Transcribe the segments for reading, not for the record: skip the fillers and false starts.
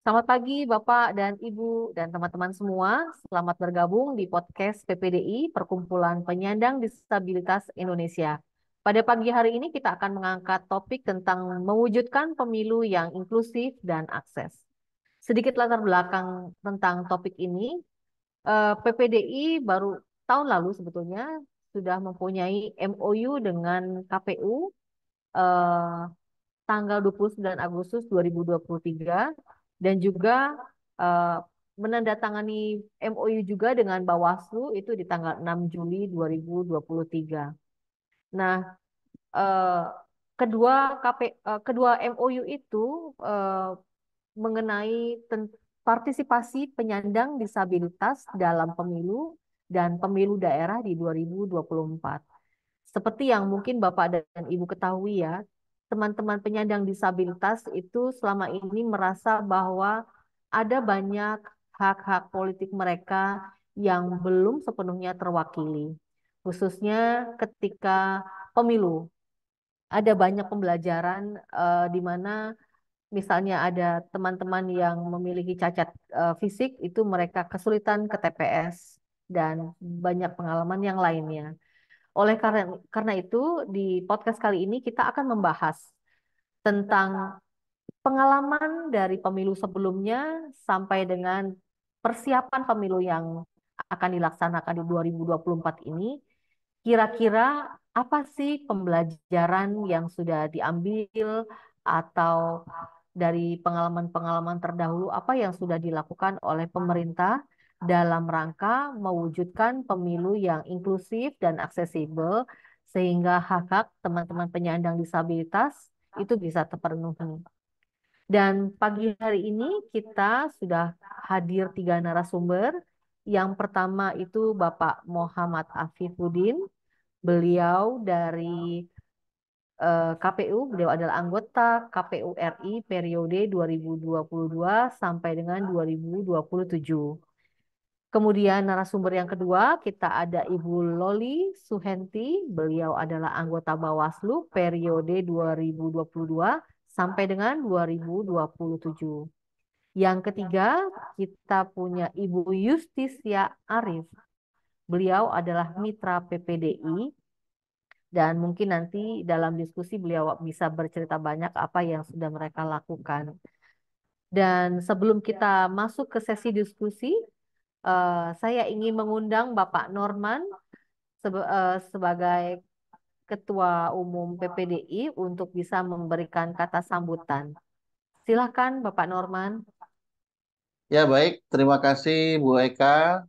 Selamat pagi Bapak dan Ibu dan teman-teman semua. Selamat bergabung di podcast PPDI, Perkumpulan Penyandang Disabilitas Indonesia. Pada pagi hari ini kita akan mengangkat topik tentang mewujudkan pemilu yang inklusif dan akses. Sedikit latar belakang tentang topik ini, PPDI baru tahun lalu sebetulnya sudah mempunyai MOU dengan KPU eh, tanggal 29 Agustus 2023 dan juga eh, menandatangani MOU juga dengan Bawaslu itu di tanggal 6 Juli 2023. Nah, eh, kedua MOU itu eh, mengenai partisipasi penyandang disabilitas dalam pemilu dan pemilu daerah di 2024. Seperti yang mungkin Bapak dan Ibu ketahui ya, teman-teman penyandang disabilitas itu selama ini merasa bahwa ada banyak hak-hak politik mereka yang belum sepenuhnya terwakili. Khususnya ketika pemilu. Ada banyak pembelajaran di mana misalnya ada teman-teman yang memiliki cacat fisik itu mereka kesulitan ke TPS dan banyak pengalaman yang lainnya. Oleh karena itu, di podcast kali ini kita akan membahas tentang pengalaman dari pemilu sebelumnya sampai dengan persiapan pemilu yang akan dilaksanakan di 2024 ini. Kira-kira apa sih pembelajaran yang sudah diambil atau dari pengalaman-pengalaman terdahulu apa yang sudah dilakukan oleh pemerintah dalam rangka mewujudkan pemilu yang inklusif dan aksesibel sehingga hak-hak teman-teman penyandang disabilitas itu bisa terpenuhi. Dan pagi hari ini kita sudah hadir tiga narasumber. Yang pertama itu Bapak Muhammad Afifuddin. Beliau dari KPU, beliau adalah anggota KPU RI periode 2022 sampai dengan 2027. Kemudian narasumber yang kedua kita ada Ibu Loli Suhenti, beliau adalah anggota Bawaslu periode 2022 sampai dengan 2027. Yang ketiga kita punya Ibu Yustisia Arif, beliau adalah mitra PPDI dan mungkin nanti dalam diskusi beliau bisa bercerita banyak apa yang sudah mereka lakukan. Dan sebelum kita masuk ke sesi diskusi, saya ingin mengundang Bapak Norman sebagai Ketua Umum PPDI untuk bisa memberikan kata sambutan. Silakan Bapak Norman. Ya baik, terima kasih Bu Eka.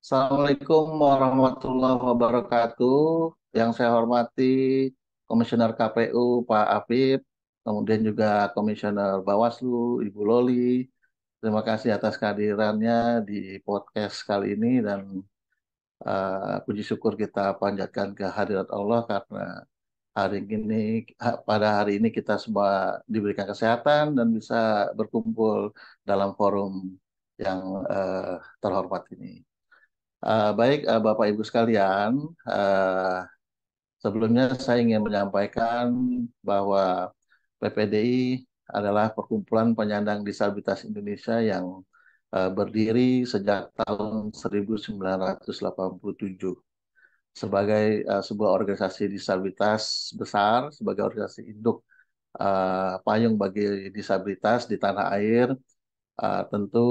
Assalamualaikum warahmatullahi wabarakatuh. Yang saya hormati Komisioner KPU Pak Afif, kemudian juga Komisioner Bawaslu Ibu Loli. Terima kasih atas kehadirannya di podcast kali ini dan puji syukur kita panjatkan kehadirat Allah karena pada hari ini kita semua diberikan kesehatan dan bisa berkumpul dalam forum yang terhormat ini. Baik, Bapak Ibu sekalian, eh, sebelumnya saya ingin menyampaikan bahwa PPDI adalah Perkumpulan Penyandang Disabilitas Indonesia yang berdiri sejak tahun 1987 sebagai sebuah organisasi disabilitas besar, sebagai organisasi induk payung bagi disabilitas di tanah air. Tentu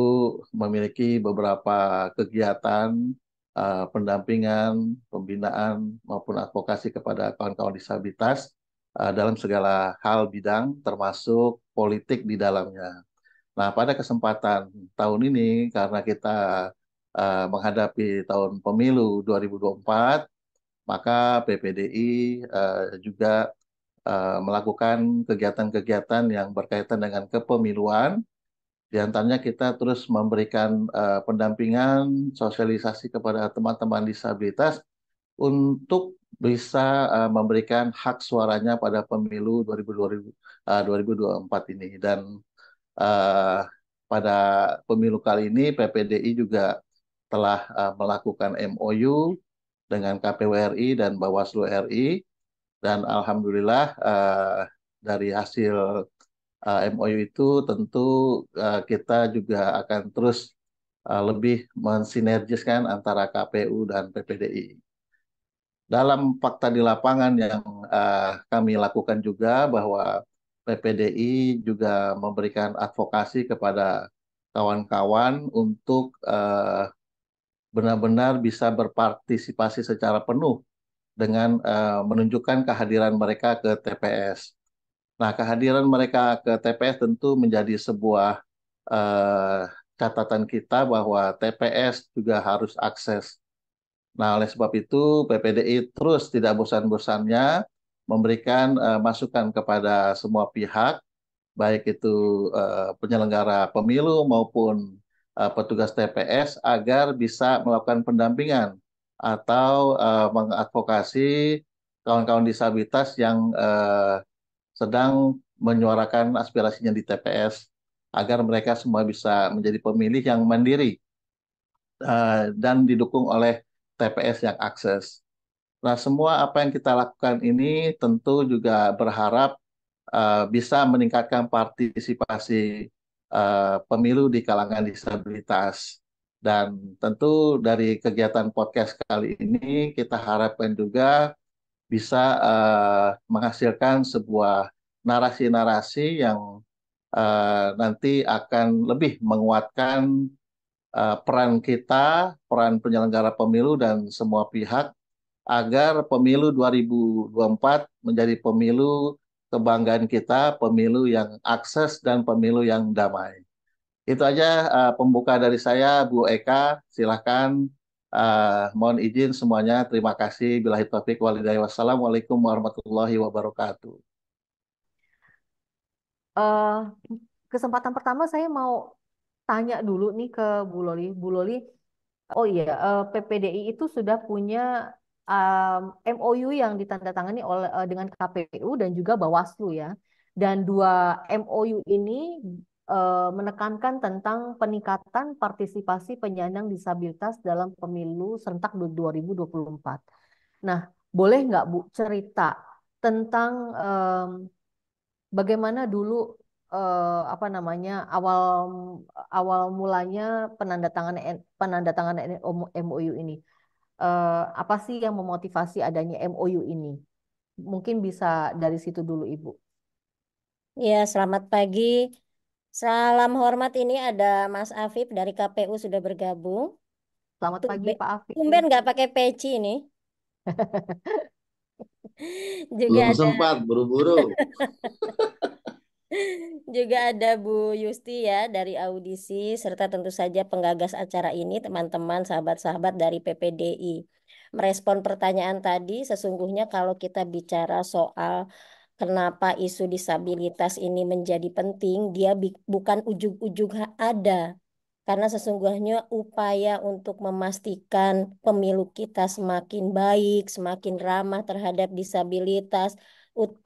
memiliki beberapa kegiatan pendampingan, pembinaan maupun advokasi kepada kawan-kawan disabilitas dalam segala hal bidang, termasuk politik di dalamnya. Nah, pada kesempatan tahun ini, karena kita menghadapi tahun pemilu 2024, maka PPDI juga melakukan kegiatan-kegiatan yang berkaitan dengan kepemiluan. Di antaranya kita terus memberikan pendampingan, sosialisasi kepada teman-teman disabilitas untuk bisa memberikan hak suaranya pada pemilu 2024 ini. Dan eh, pada pemilu kali ini PPDI juga telah melakukan MOU dengan KPU RI dan Bawaslu RI dan alhamdulillah dari hasil MOU itu tentu kita juga akan terus lebih mensinergiskan antara KPU dan PPDI. Dalam fakta di lapangan yang kami lakukan juga bahwa PPDI juga memberikan advokasi kepada kawan-kawan untuk benar-benar bisa berpartisipasi secara penuh dengan menunjukkan kehadiran mereka ke TPS. Nah, kehadiran mereka ke TPS tentu menjadi sebuah eh, catatan kita bahwa TPS juga harus akses. Nah, oleh sebab itu PPDI terus tidak bosan-bosannya memberikan masukan kepada semua pihak, baik itu penyelenggara pemilu maupun petugas TPS agar bisa melakukan pendampingan atau mengadvokasi kawan-kawan disabilitas yang sedang menyuarakan aspirasinya di TPS agar mereka semua bisa menjadi pemilih yang mandiri dan didukung oleh TPS yang akses. Nah, semua apa yang kita lakukan ini tentu juga berharap bisa meningkatkan partisipasi pemilu di kalangan disabilitas. Dan tentu dari kegiatan podcast kali ini kita harapkan juga bisa menghasilkan sebuah narasi-narasi yang nanti akan lebih menguatkan peran kita, peran penyelenggara pemilu dan semua pihak agar pemilu 2024 menjadi pemilu kebanggaan kita, pemilu yang akses dan pemilu yang damai. Itu aja pembuka dari saya, Bu Eka. Silahkan, mohon izin semuanya. Terima kasih. Billahi taufiq walhidayah. Wassalamualaikum warahmatullahi wabarakatuh. Eh, Kesempatan pertama saya mau tanya dulu nih ke Bu Loli. Bu Loli, oh iya, PPDI itu sudah punya MOU yang ditandatangani oleh dengan KPU dan juga Bawaslu ya. Dan dua MOU ini menekankan tentang peningkatan partisipasi penyandang disabilitas dalam pemilu serentak 2024. Nah, boleh nggak Bu cerita tentang bagaimana dulu apa namanya awal mulanya penandatanganan MOU ini? Apa sih yang memotivasi adanya MOU ini? Mungkin bisa dari situ dulu, Ibu. Ya, selamat pagi. Salam hormat, ini ada Mas Afif dari KPU sudah bergabung. Selamat pagi, Tumben, Pak Afif. tumben nggak pakai peci ini. Juga Belum ada sempat, buru-buru. juga ada Bu Yusti ya dari audisi serta tentu saja penggagas acara ini teman-teman sahabat-sahabat dari PPDI. Merespon pertanyaan tadi, sesungguhnya kalau kita bicara soal kenapa isu disabilitas ini menjadi penting, dia bukan ujug-ujug ada. Karena sesungguhnya upaya untuk memastikan pemilu kita semakin baik, semakin ramah terhadap disabilitas,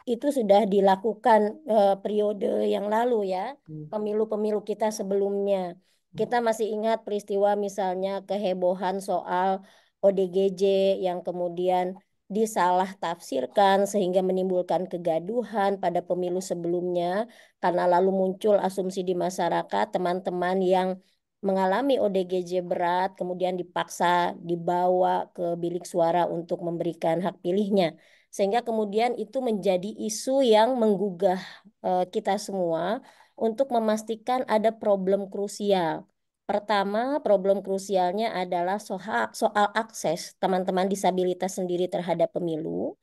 itu sudah dilakukan periode yang lalu ya, Hmm. pemilu-pemilu kita sebelumnya. Kita masih ingat peristiwa misalnya kehebohan soal ODGJ yang kemudian disalah tafsirkan sehingga menimbulkan kegaduhan pada pemilu sebelumnya karena lalu muncul asumsi di masyarakat teman-teman yang mengalami ODGJ berat kemudian dipaksa dibawa ke bilik suara untuk memberikan hak pilihnya sehingga kemudian itu menjadi isu yang menggugah kita semua untuk memastikan ada problem krusial. Pertama, problem krusialnya adalah soal akses teman-teman disabilitas sendiri terhadap pemilu.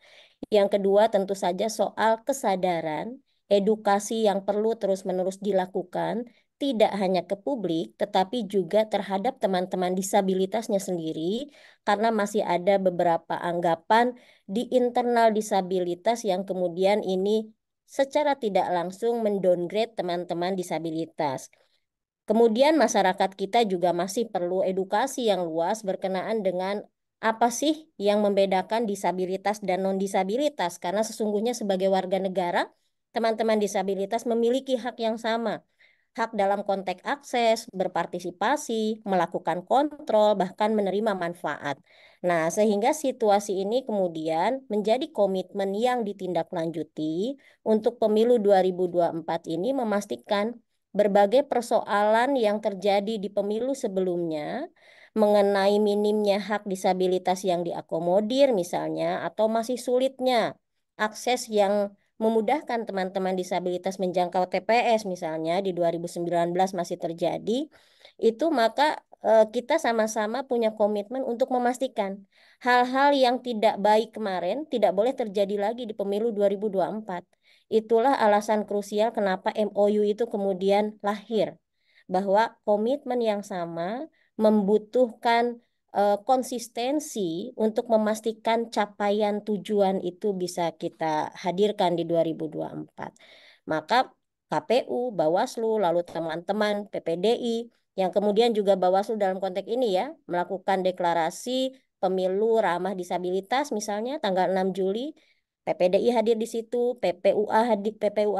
Yang kedua, tentu saja soal kesadaran, edukasi yang perlu terus-menerus dilakukan, tidak hanya ke publik, tetapi juga terhadap teman-teman disabilitasnya sendiri, karena masih ada beberapa anggapan di internal disabilitas yang kemudian ini secara tidak langsung mendowngrade teman-teman disabilitas. Kemudian masyarakat kita juga masih perlu edukasi yang luas berkenaan dengan apa sih yang membedakan disabilitas dan non-disabilitas. Karena sesungguhnya sebagai warga negara, teman-teman disabilitas memiliki hak yang sama. hak dalam konteks akses, berpartisipasi, melakukan kontrol, bahkan menerima manfaat. Nah, sehingga situasi ini kemudian menjadi komitmen yang ditindaklanjuti untuk pemilu 2024 ini memastikan berbagai persoalan yang terjadi di pemilu sebelumnya mengenai minimnya hak disabilitas yang diakomodir misalnya atau masih sulitnya akses yang memudahkan teman-teman disabilitas menjangkau TPS misalnya di 2019 masih terjadi, itu maka kita sama-sama punya komitmen untuk memastikan hal-hal yang tidak baik kemarin tidak boleh terjadi lagi di pemilu 2024. Itulah alasan krusial kenapa MOU itu kemudian lahir, bahwa komitmen yang sama membutuhkan konsistensi untuk memastikan capaian tujuan itu bisa kita hadirkan di 2024. Maka KPU, Bawaslu, lalu teman-teman PPDI, yang kemudian juga Bawaslu dalam konteks ini ya, melakukan deklarasi pemilu ramah disabilitas misalnya tanggal 6 Juli, PPDI hadir di situ, PPUA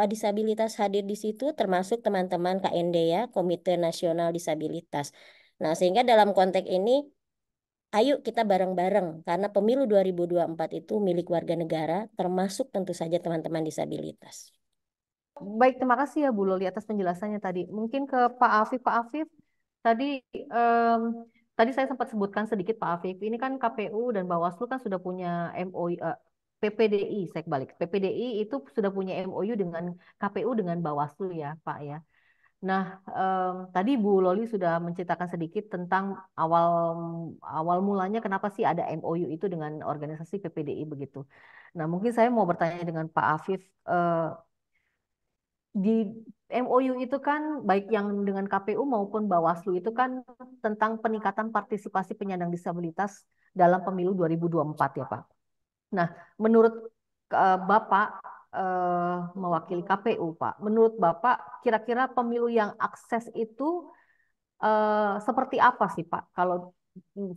Disabilitas hadir di situ, termasuk teman-teman KND ya, Komite Nasional Disabilitas. Nah, sehingga dalam konteks ini, ayo kita bareng-bareng, karena pemilu 2024 itu milik warga negara, termasuk tentu saja teman-teman disabilitas. Baik, terima kasih ya Bu Loli atas penjelasannya tadi. Mungkin ke Pak Afif. Pak Afif, tadi em, tadi saya sempat sebutkan sedikit Pak Afif. Ini kan KPU dan Bawaslu kan sudah punya MOU, PPDI, saya balik. PPDI itu sudah punya MOU dengan KPU dengan Bawaslu ya, Pak ya. Nah, tadi Bu Loli sudah menceritakan sedikit tentang awal awal mulanya kenapa sih ada MOU itu dengan organisasi PPDI begitu. Nah, mungkin saya mau bertanya dengan Pak Afif. Di MOU itu kan baik yang dengan KPU maupun Bawaslu itu kan tentang peningkatan partisipasi penyandang disabilitas dalam pemilu 2024 ya Pak. Nah, menurut Bapak mewakili KPU Pak, menurut Bapak kira-kira pemilu yang akses itu seperti apa sih Pak kalau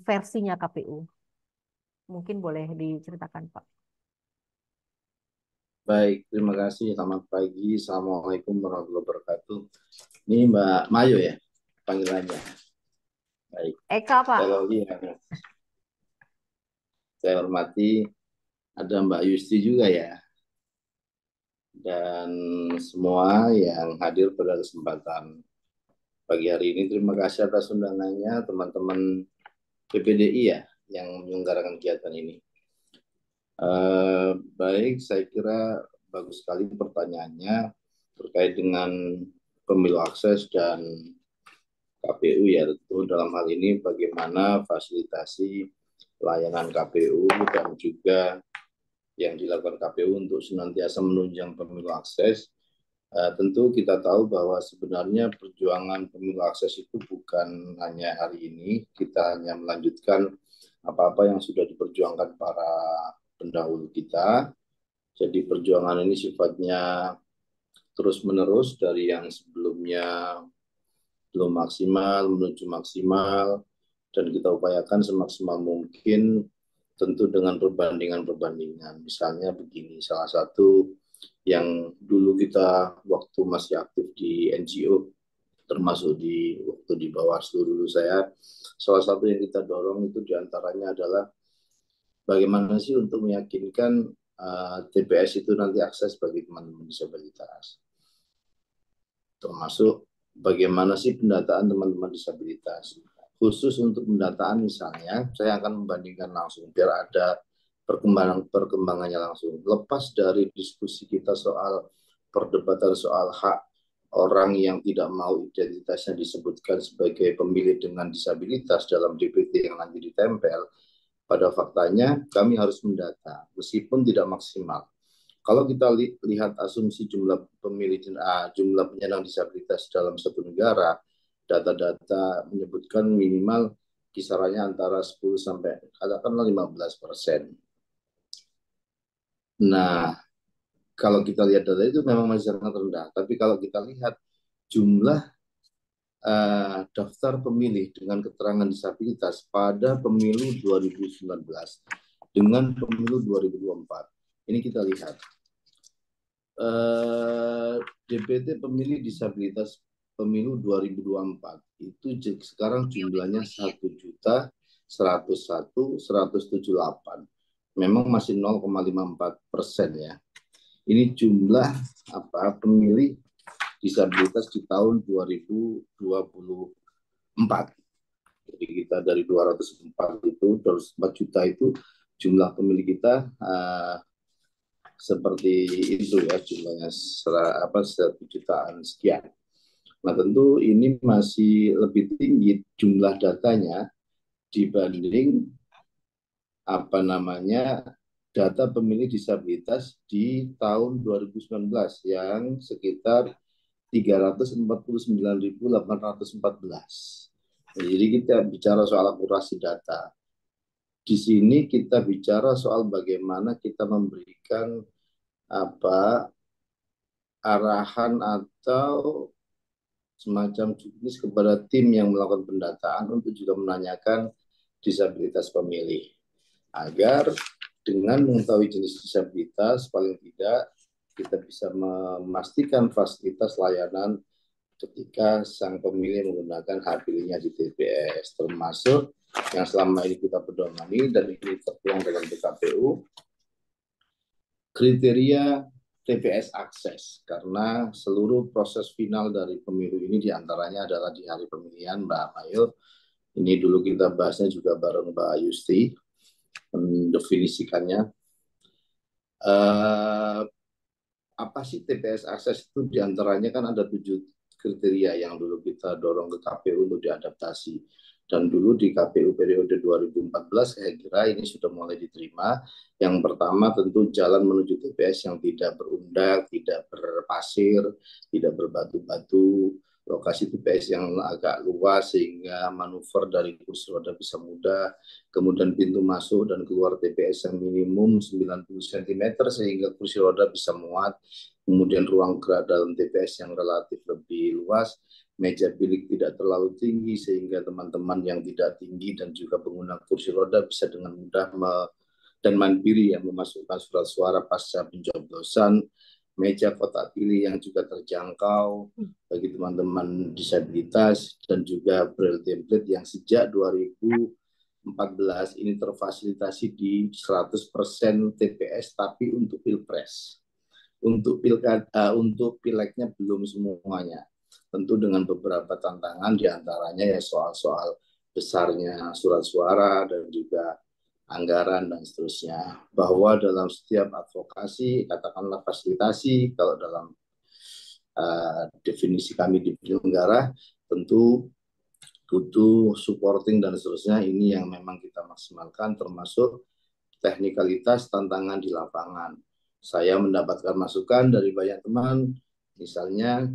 versinya KPU? Mungkin boleh diceritakan Pak. Baik, terima kasih. Selamat pagi. Assalamualaikum warahmatullahi wabarakatuh. Ini Mbak Mayo ya, panggilannya. Baik, Eka Pak. saya Loli yang saya hormati. Ada Mbak Yusti juga ya. Dan semua yang hadir pada kesempatan pagi hari ini. Terima kasih atas undangannya teman-teman PPDI ya, yang menyelenggarakan kegiatan ini. Baik, saya kira bagus sekali pertanyaannya terkait dengan pemilu akses dan KPU ya. Tentu dalam hal ini bagaimana fasilitasi layanan KPU dan juga yang dilakukan KPU untuk senantiasa menunjang pemilu akses. Tentu kita tahu bahwa sebenarnya perjuangan pemilu akses itu bukan hanya hari ini, kita hanya melanjutkan apa-apa yang sudah diperjuangkan para pendahulu kita. Jadi perjuangan ini sifatnya terus-menerus dari yang sebelumnya belum maksimal menuju maksimal, dan kita upayakan semaksimal mungkin, tentu dengan perbandingan-perbandingan. Misalnya begini, salah satu yang dulu kita waktu masih aktif di NGO, termasuk di waktu di Bawaslu dulu saya, salah satu yang kita dorong itu diantaranya adalah bagaimana sih untuk meyakinkan TPS itu nanti akses bagi teman-teman disabilitas. Termasuk bagaimana sih pendataan teman-teman disabilitas. Khusus untuk pendataan misalnya, saya akan membandingkan langsung biar ada perkembangannya langsung. Lepas dari diskusi kita soal perdebatan soal hak orang yang tidak mau identitasnya disebutkan sebagai pemilih dengan disabilitas dalam DPT yang nanti ditempel, pada faktanya kami harus mendata meskipun tidak maksimal. Kalau kita lihat asumsi jumlah pemilih jumlah penyandang disabilitas dalam satu negara, data-data menyebutkan minimal kisarannya antara 10 sampai katakanlah 15%. Nah, kalau kita lihat data itu memang masih sangat rendah. Tapi kalau kita lihat jumlah daftar pemilih dengan keterangan disabilitas pada pemilu 2019 dengan pemilu 2024, ini kita lihat DPT pemilih disabilitas pemilu 2024 itu sekarang jumlahnya 1.101.178. Memang masih 0,54% ya. Ini jumlah pemilih disabilitas di tahun 2024. Jadi kita dari 204 itu, 204 juta itu jumlah pemilih kita seperti itu ya, jumlahnya 1 jutaan sekian. Nah tentu ini masih lebih tinggi jumlah datanya dibanding data pemilih disabilitas di tahun 2019 yang sekitar 349.814. Jadi kita bicara soal akurasi data. Di sini kita bicara soal bagaimana kita memberikan arahan atau semacam juknis kepada tim yang melakukan pendataan untuk juga menanyakan disabilitas pemilih. Agar dengan mengetahui jenis disabilitas, paling tidak kita bisa memastikan fasilitas layanan ketika sang pemilih menggunakan hak pilihnya di TPS, termasuk yang selama ini kita pedomani dan ini tertuang dalam PKPU, kriteria TPS akses, karena seluruh proses final dari pemilu ini diantaranya adalah di hari pemilihan, Mbak Mayo. Ini dulu kita bahasnya juga bareng Mbak Yusti, mendefinisikannya. Apa sih TPS akses itu? Diantaranya kan ada 7 kriteria yang dulu kita dorong ke KPU untuk diadaptasi. Dan dulu di KPU periode 2014 saya kira ini sudah mulai diterima. Yang pertama tentu jalan menuju TPS yang tidak berundak, tidak berpasir, tidak berbatu-batu, lokasi TPS yang agak luas sehingga manuver dari kursi roda bisa mudah, kemudian pintu masuk dan keluar TPS yang minimum 90 cm sehingga kursi roda bisa muat, kemudian ruang gerak dalam TPS yang relatif lebih luas, meja bilik tidak terlalu tinggi sehingga teman-teman yang tidak tinggi dan juga pengguna kursi roda bisa dengan mudah dan mandiri yang memasukkan surat suara pasca pencoblosan, meja kotak pilih yang juga terjangkau bagi teman-teman disabilitas, dan juga braille template yang sejak 2014 ini terfasilitasi di 100% TPS tapi untuk pilpres. Untuk pileknya belum semuanya. Tentu dengan beberapa tantangan diantaranya ya soal-soal besarnya surat suara dan juga anggaran dan seterusnya. Bahwa dalam setiap advokasi, katakanlah fasilitasi, kalau dalam definisi kami di penyelenggara, tentu butuh supporting dan seterusnya. Ini yang memang kita maksimalkan, termasuk teknikalitas tantangan di lapangan. Saya mendapatkan masukan dari banyak teman, misalnya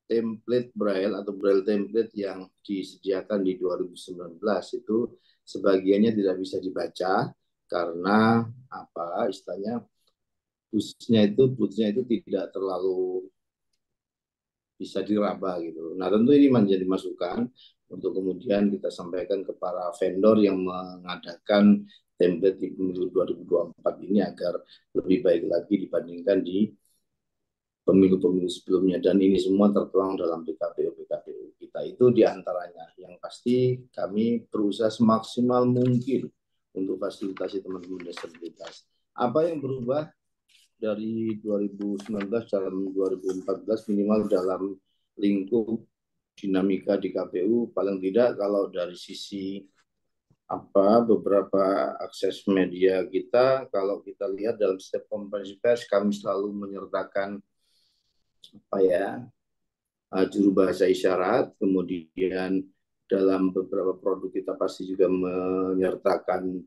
template braille atau braille template yang disediakan di 2019 itu sebagiannya tidak bisa dibaca karena istilahnya busnya itu tidak terlalu bisa diraba gitu. Nah tentu ini menjadi masukan untuk kemudian kita sampaikan ke para vendor yang mengadakan template di pemilu 2024 ini agar lebih baik lagi dibandingkan di pemilu-pemilu sebelumnya, dan ini semua tertuang dalam PKPU kita. Itu diantaranya. Yang pasti kami berusaha semaksimal mungkin untuk fasilitasi teman-teman disabilitas. Apa yang berubah dari 2019 dalam 2014 minimal dalam lingkup dinamika di KPU, paling tidak kalau dari sisi beberapa akses media kita, kalau kita lihat dalam setiap konferensi pers kami selalu menyertakan juru bahasa isyarat, kemudian dalam beberapa produk kita pasti juga menyertakan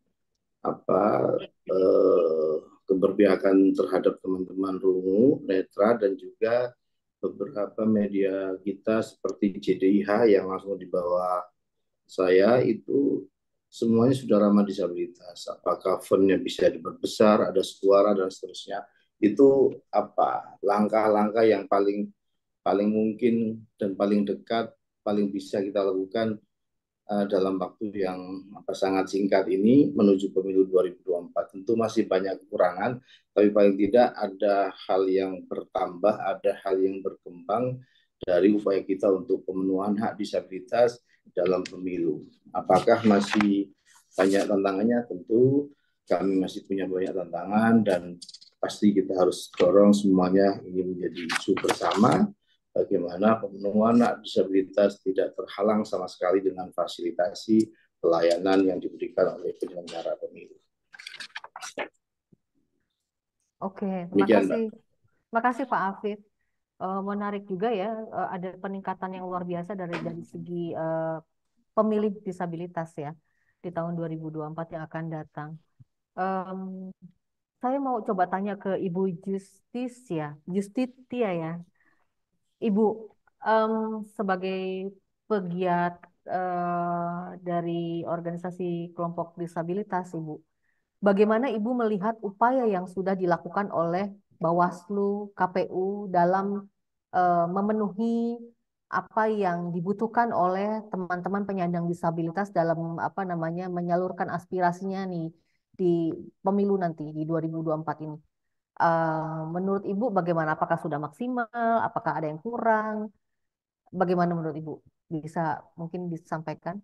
keberpihakan terhadap teman-teman rungu, netra, dan juga beberapa media kita seperti JDIH yang langsung di bawah saya itu semuanya sudah ramah disabilitas. Apakah fontnya bisa diperbesar, ada suara dan seterusnya. Itu langkah-langkah yang paling mungkin dan paling dekat, paling bisa kita lakukan dalam waktu yang sangat singkat ini menuju pemilu 2024. Tentu masih banyak kekurangan, tapi paling tidak ada hal yang bertambah, ada hal yang berkembang, dari upaya kita untuk pemenuhan hak disabilitas dalam pemilu. Apakah masih banyak tantangannya? Tentu kami masih punya banyak tantangan dan pasti kita harus dorong semuanya ini menjadi isu bersama bagaimana pemenuhan hak disabilitas tidak terhalang sama sekali dengan fasilitasi pelayanan yang diberikan oleh penyelenggara pemilu. Oke, terima Demikian, kasih. Mbak. Terima kasih Pak Afif. Menarik juga ya, ada peningkatan yang luar biasa dari segi pemilih disabilitas ya di tahun 2024 yang akan datang. Em, saya mau coba tanya ke Ibu Justitia ya. Ibu, em, sebagai pegiat dari organisasi kelompok disabilitas, Ibu, bagaimana Ibu melihat upaya yang sudah dilakukan oleh Bawaslu, KPU dalam memenuhi apa yang dibutuhkan oleh teman-teman penyandang disabilitas dalam apa namanya menyalurkan aspirasinya nih di pemilu nanti di 2024 ini. Menurut Ibu bagaimana? Apakah sudah maksimal? Apakah ada yang kurang? Bagaimana menurut Ibu? Bisa mungkin disampaikan?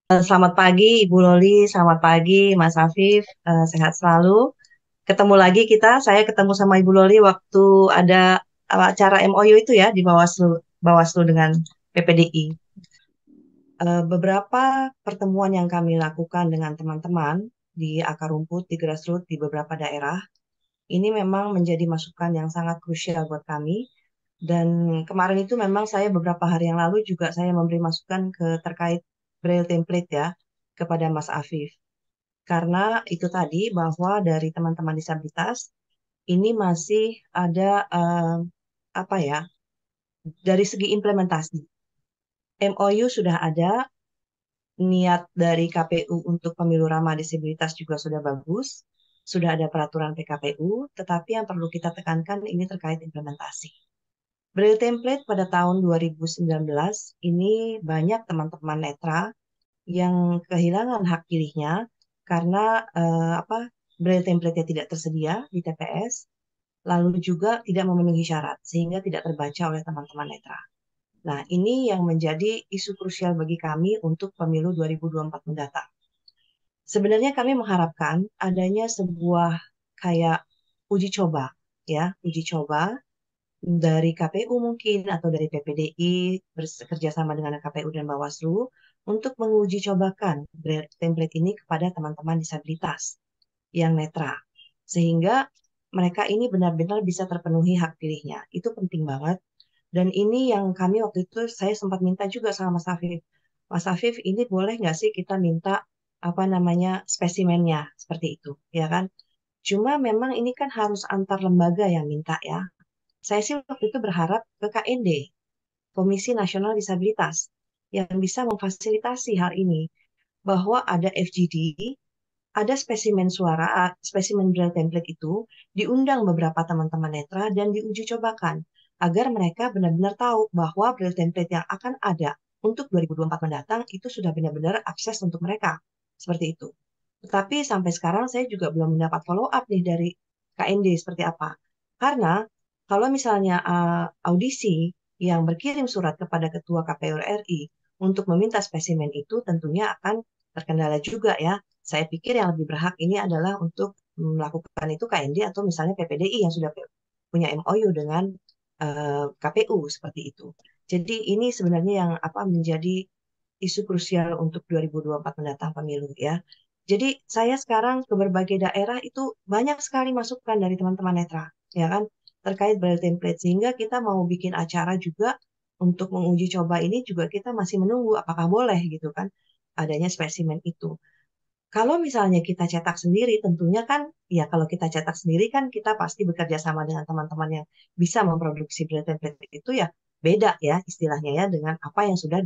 Selamat pagi Ibu Loli, selamat pagi Mas Afif, sehat selalu. Ketemu lagi kita, saya ketemu sama Ibu Loli waktu ada acara MOU itu ya di Bawaslu dengan PPDI. Beberapa pertemuan yang kami lakukan dengan teman-teman di akar rumput, di grassroots, di beberapa daerah, ini memang menjadi masukan yang sangat krusial buat kami. Dan kemarin itu memang saya beberapa hari yang lalu juga saya memberi masukan terkait Braille template ya kepada Mas Afif. Karena itu tadi bahwa dari teman-teman disabilitas ini masih ada apa ya, dari segi implementasi. MOU sudah ada, niat dari KPU untuk pemilu ramah disabilitas juga sudah bagus, sudah ada peraturan PKPU, tetapi yang perlu kita tekankan ini terkait implementasi. Braille template pada tahun 2019 ini banyak teman-teman netra yang kehilangan hak pilihnya karena Braille template-nya tidak tersedia di TPS, lalu juga tidak memenuhi syarat sehingga tidak terbaca oleh teman-teman netra. Nah, ini yang menjadi isu krusial bagi kami untuk pemilu 2024 mendatang. Sebenarnya kami mengharapkan adanya sebuah kayak uji coba, ya, uji coba dari KPU mungkin atau dari PPDI bekerja sama dengan KPU dan Bawaslu untuk menguji cobakan template ini kepada teman-teman disabilitas yang netra sehingga mereka ini benar-benar bisa terpenuhi hak pilihnya. Itu penting banget. Dan ini yang kami waktu itu saya sempat minta juga sama Mas Afif. Mas Afif, ini boleh nggak sih kita minta apa namanya spesimennya seperti itu, ya kan? Cuma memang ini kan harus antar lembaga yang minta ya. Saya sih waktu itu berharap ke KND, Komisi Nasional Disabilitas, yang bisa memfasilitasi hal ini, bahwa ada FGD, ada spesimen suara, spesimen braille template itu, diundang beberapa teman-teman netra dan diuji cobakan, agar mereka benar-benar tahu bahwa braille template yang akan ada untuk 2024 mendatang itu sudah benar-benar akses untuk mereka. Seperti itu. Tetapi sampai sekarang saya juga belum mendapat follow up nih dari KND seperti apa. Karena kalau misalnya audisi yang berkirim surat kepada Ketua KPU RI untuk meminta spesimen itu tentunya akan terkendala juga ya. Saya pikir yang lebih berhak ini adalah untuk melakukan itu KND atau misalnya PPDI yang sudah punya MOU dengan KPU seperti itu. Jadi ini sebenarnya yang menjadi isu krusial untuk 2024 mendatang pemilu ya. Jadi saya sekarang ke berbagai daerah itu banyak sekali masukan dari teman-teman netra, ya kan, terkait braille template sehingga kita mau bikin acara juga untuk menguji coba ini juga kita masih menunggu apakah boleh gitu kan adanya spesimen itu. Kalau misalnya kita cetak sendiri, tentunya kan, ya kalau kita cetak sendiri kan kita pasti bekerja sama dengan teman-teman yang bisa memproduksi braille template itu ya beda ya istilahnya ya dengan apa yang sudah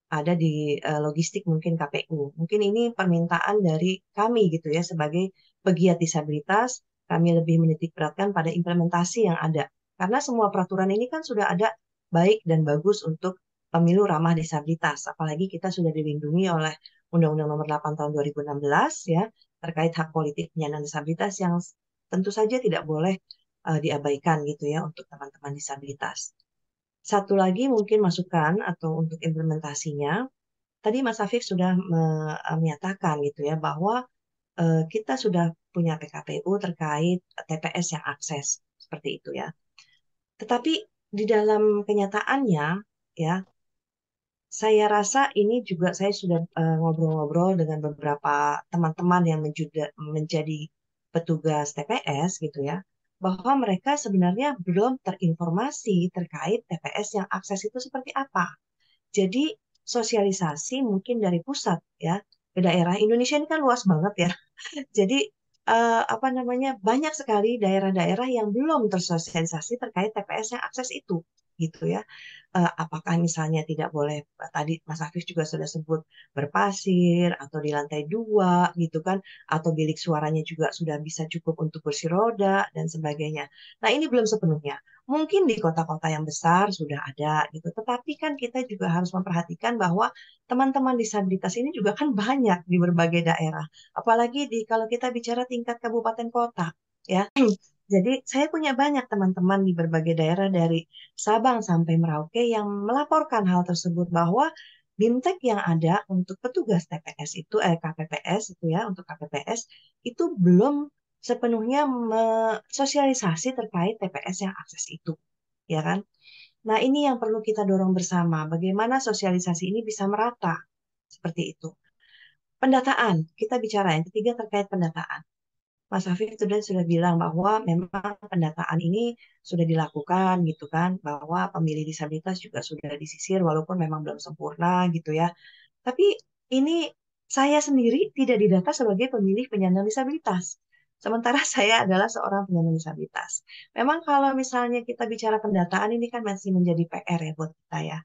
ada di logistik mungkin KPU. Mungkin ini permintaan dari kami gitu ya sebagai pegiat disabilitas, kami lebih menitik beratkan pada implementasi yang ada. Karena semua peraturan ini kan sudah ada baik dan bagus untuk pemilu ramah disabilitas. Apalagi kita sudah dilindungi oleh Undang-Undang Nomor 8 Tahun 2016 ya terkait hak politik penyandang disabilitas yang tentu saja tidak boleh diabaikan gitu ya untuk teman-teman disabilitas. Satu lagi mungkin masukan atau untuk implementasinya, tadi Mas Afif sudah menyatakan gitu ya bahwa kita sudah punya PKPU terkait TPS yang akses seperti itu ya. Tetapi di dalam kenyataannya ya, saya rasa ini juga saya sudah ngobrol-ngobrol dengan beberapa teman-teman yang menjadi petugas TPS gitu ya, bahwa mereka sebenarnya belum terinformasi terkait TPS yang akses itu seperti apa. Jadi sosialisasi mungkin dari pusat ya ke daerah. Indonesia ini kan luas banget ya. Jadi apa namanya banyak sekali daerah-daerah yang belum tersosialisasi terkait TPS yang akses itu gitu ya. Apakah misalnya tidak boleh tadi Mas Afif juga sudah sebut berpasir atau di lantai 2 gitu kan, atau bilik suaranya juga sudah bisa cukup untuk kursi roda dan sebagainya. Nah ini belum sepenuhnya. Mungkin di kota-kota yang besar sudah ada gitu, tetapi kan kita juga harus memperhatikan bahwa teman-teman disabilitas ini juga kan banyak di berbagai daerah. Apalagi kalau kita bicara tingkat kabupaten kota, ya. Jadi saya punya banyak teman-teman di berbagai daerah dari Sabang sampai Merauke yang melaporkan hal tersebut bahwa BIMTEK yang ada untuk petugas TPS itu, KPPS itu ya, untuk KPPS itu belum sepenuhnya sosialisasi terkait TPS yang akses itu, ya kan? Nah, ini yang perlu kita dorong bersama. Bagaimana sosialisasi ini bisa merata seperti itu. Pendataan, kita bicara yang ketiga terkait pendataan. Mas Hafif sudah bilang bahwa memang pendataan ini sudah dilakukan gitu kan, bahwa pemilih disabilitas juga sudah disisir walaupun memang belum sempurna gitu ya. Tapi ini saya sendiri tidak didata sebagai pemilih penyandang disabilitas. Sementara saya adalah seorang penyandang disabilitas. Memang kalau misalnya kita bicara pendataan ini kan masih menjadi PR ya buat kita ya.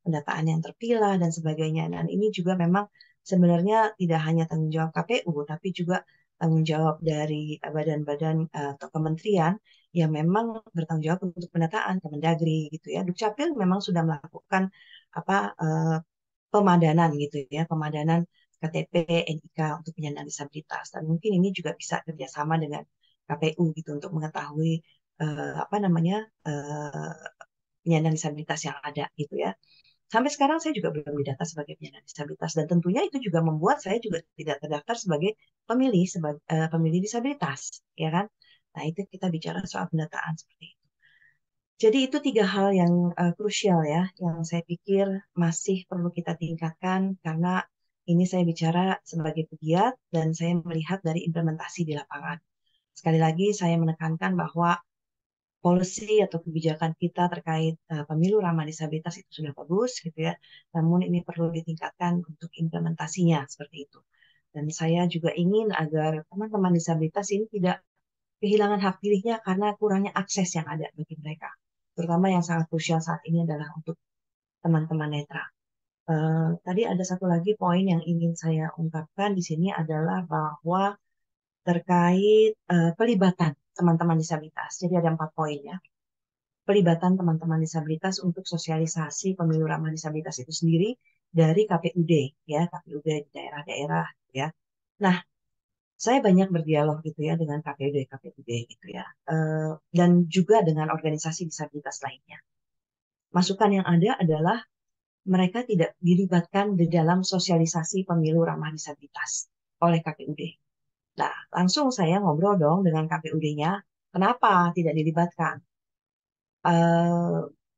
Pendataan yang terpilah dan sebagainya. Dan ini juga memang sebenarnya tidak hanya tanggung jawab KPU, tapi juga tanggung jawab dari badan-badan atau kementerian yang memang bertanggung jawab untuk pendataan, Kemendagri gitu ya. Dukcapil memang sudah melakukan apa pemadanan gitu ya, pemadanan KTP, NIK untuk penyandang disabilitas. Dan mungkin ini juga bisa kerjasama dengan KPU gitu untuk mengetahui apa namanya penyandang disabilitas yang ada gitu ya. Sampai sekarang saya juga belum didata sebagai penyandang disabilitas dan tentunya itu juga membuat saya juga tidak terdaftar sebagai pemilih disabilitas, ya kan? Nah, itu kita bicara soal pendataan seperti itu. Jadi itu tiga hal yang krusial ya, yang saya pikir masih perlu kita tingkatkan karena ini saya bicara sebagai pegiat dan saya melihat dari implementasi di lapangan. Sekali lagi saya menekankan bahwa policy atau kebijakan kita terkait pemilu ramah disabilitas itu sudah bagus gitu ya. Namun ini perlu ditingkatkan untuk implementasinya seperti itu. Dan saya juga ingin agar teman-teman disabilitas ini tidak kehilangan hak pilihnya karena kurangnya akses yang ada bagi mereka. Terutama yang sangat krusial saat ini adalah untuk teman-teman netra. Tadi ada satu lagi poin yang ingin saya ungkapkan di sini adalah bahwa terkait pelibatan teman-teman disabilitas. Jadi ada 4 poin ya. Pelibatan teman-teman disabilitas untuk sosialisasi pemilu ramah disabilitas itu sendiri dari KPUD ya, KPUD di daerah-daerah ya. Nah, saya banyak berdialog gitu ya dengan KPUD gitu ya, dan juga dengan organisasi disabilitas lainnya. Masukan yang ada adalah mereka tidak dilibatkan di dalam sosialisasi pemilu ramah disabilitas oleh KPUD. Nah, langsung saya ngobrol dong dengan KPUD-nya, kenapa tidak dilibatkan?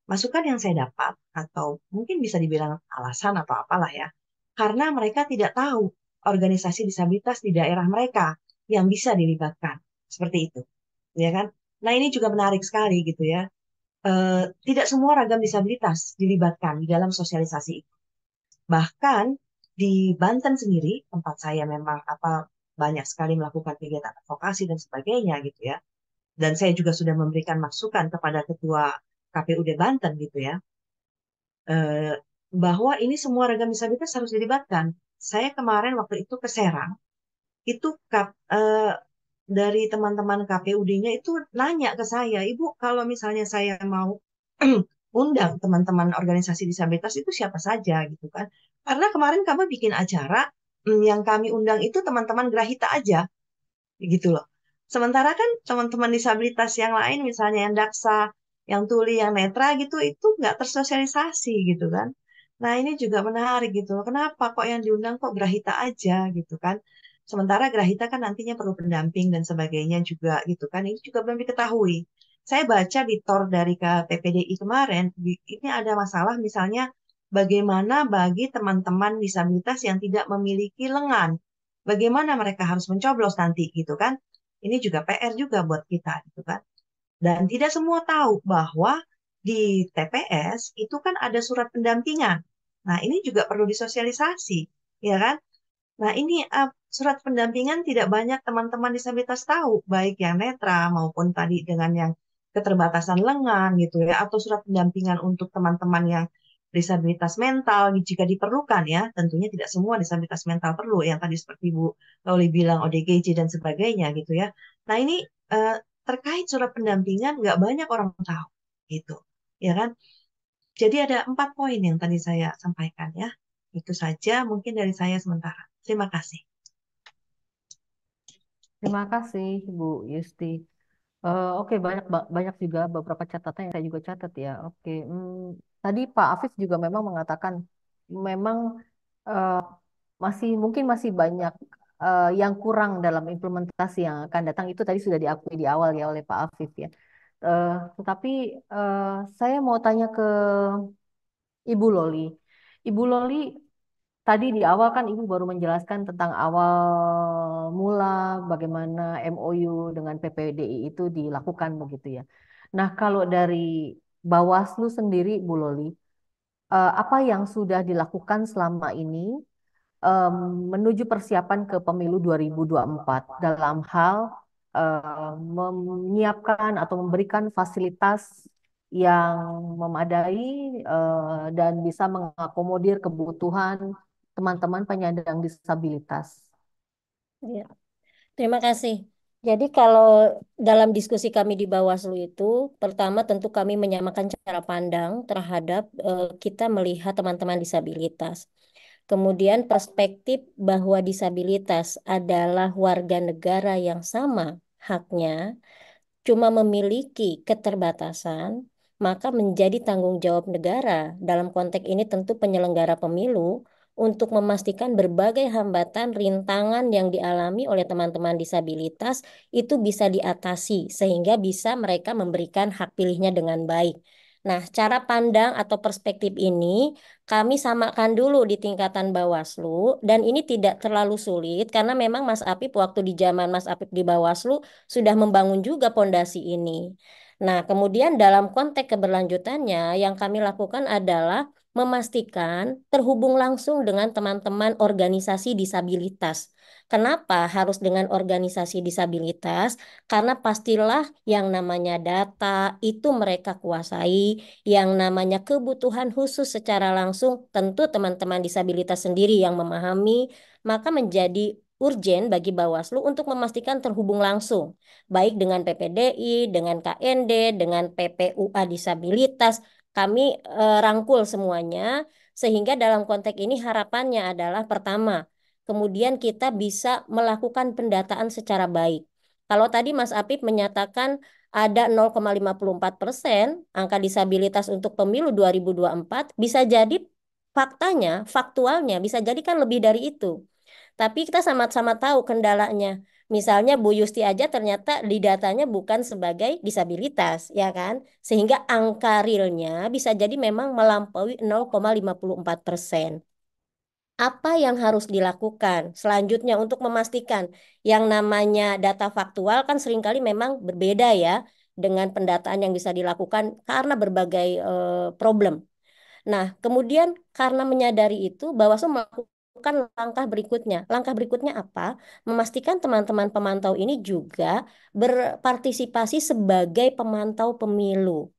Masukan yang saya dapat atau mungkin bisa dibilang alasan atau apalah ya, karena mereka tidak tahu organisasi disabilitas di daerah mereka yang bisa dilibatkan seperti itu, ya kan? Nah ini juga menarik sekali gitu ya. Tidak semua ragam disabilitas dilibatkan di dalam sosialisasi itu. Bahkan di Banten sendiri tempat saya memang banyak sekali melakukan kegiatan advokasi dan sebagainya gitu ya. Dan saya juga sudah memberikan masukan kepada ketua KPUD Banten gitu ya, eh, bahwa ini semua ragam disabilitas harus dilibatkan. Saya kemarin waktu itu ke Serang, itu dari teman-teman KPUD-nya itu nanya ke saya, Ibu kalau misalnya saya mau undang teman-teman organisasi disabilitas itu siapa saja gitu kan. Karena kemarin kami bikin acara, yang kami undang itu teman-teman Grahita aja gitu loh. Sementara kan teman-teman disabilitas yang lain misalnya yang daksa, yang tuli, yang netra gitu, itu nggak tersosialisasi gitu kan. Nah ini juga menarik gitu loh. Kenapa kok yang diundang kok Grahita aja gitu kan? Sementara Grahita kan nantinya perlu pendamping dan sebagainya juga gitu kan. Ini juga belum diketahui. Saya baca di TOR dari KPPDI kemarin, ini ada masalah misalnya bagaimana bagi teman-teman disabilitas yang tidak memiliki lengan. Bagaimana mereka harus mencoblos nanti gitu kan. Ini juga PR juga buat kita gitu kan. Dan tidak semua tahu bahwa di TPS itu kan ada surat pendampingan. Nah, ini juga perlu disosialisasi, ya kan? Nah, ini surat pendampingan tidak banyak teman-teman disabilitas tahu, baik yang netra maupun tadi dengan yang keterbatasan lengan gitu ya, atau surat pendampingan untuk teman-teman yang disabilitas mental jika diperlukan ya. Tentunya tidak semua disabilitas mental perlu, yang tadi seperti Bu Lauli bilang ODGJ dan sebagainya gitu ya. Nah, ini eh, terkait surat pendampingan nggak banyak orang tahu gitu, ya kan? Jadi ada 4 poin yang tadi saya sampaikan ya. Itu saja mungkin dari saya sementara. Terima kasih. Terima kasih, Bu Yusti. Oke, banyak juga beberapa catatan yang saya juga catat ya. Oke, tadi Pak Afif juga memang mengatakan memang eh, mungkin masih banyak yang kurang dalam implementasi yang akan datang. Itu tadi sudah diakui di awal ya oleh Pak Afif ya. Eh, tetapi eh, saya mau tanya ke Ibu Loli. Ibu Loli, tadi di awal kan Ibu baru menjelaskan tentang awal mula bagaimana MOU dengan PPDI itu dilakukan begitu ya. Nah, kalau dari Bawaslu sendiri, Bu Loli, apa yang sudah dilakukan selama ini em, menuju persiapan ke pemilu 2024 dalam hal menyiapkan atau memberikan fasilitas yang memadai dan bisa mengakomodir kebutuhan teman-teman penyandang disabilitas. Ya, terima kasih. Jadi kalau dalam diskusi kami di Bawaslu itu, pertama tentu kami menyamakan cara pandang terhadap kita melihat teman-teman disabilitas. Kemudian perspektif bahwa disabilitas adalah warga negara yang sama haknya, cuma memiliki keterbatasan, maka menjadi tanggung jawab negara. Dalam konteks ini tentu penyelenggara pemilu untuk memastikan berbagai hambatan, rintangan yang dialami oleh teman-teman disabilitas itu bisa diatasi sehingga bisa mereka memberikan hak pilihnya dengan baik. Nah, cara pandang atau perspektif ini kami samakan dulu di tingkatan Bawaslu dan ini tidak terlalu sulit karena memang Mas Apip waktu di zaman Mas Apip di Bawaslu sudah membangun juga pondasi ini. Nah, kemudian dalam konteks keberlanjutannya yang kami lakukan adalah memastikan terhubung langsung dengan teman-teman organisasi disabilitas. Kenapa harus dengan organisasi disabilitas? Karena pastilah yang namanya data itu mereka kuasai, yang namanya kebutuhan khusus secara langsung tentu teman-teman disabilitas sendiri yang memahami, maka menjadi urgen bagi Bawaslu untuk memastikan terhubung langsung, baik dengan PPDI, dengan KND, dengan PPUA disabilitas. Kami rangkul semuanya, sehingga dalam konteks ini harapannya adalah pertama, kemudian kita bisa melakukan pendataan secara baik. Kalau tadi Mas Apip menyatakan ada 0,54% angka disabilitas untuk pemilu 2024, bisa jadi faktanya, faktualnya bisa jadi kan lebih dari itu. Tapi kita sama-sama tahu kendalanya. Misalnya Bu Yusti aja ternyata di datanya bukan sebagai disabilitas, ya kan? Sehingga angka realnya bisa jadi memang melampaui 0,54%. Apa yang harus dilakukan selanjutnya untuk memastikan yang namanya data faktual kan seringkali memang berbeda ya dengan pendataan yang bisa dilakukan karena berbagai problem. Nah, kemudian karena menyadari itu, Bawaslu melakukan langkah berikutnya. Langkah berikutnya apa? Memastikan teman-teman pemantau ini juga berpartisipasi sebagai pemantau pemilu.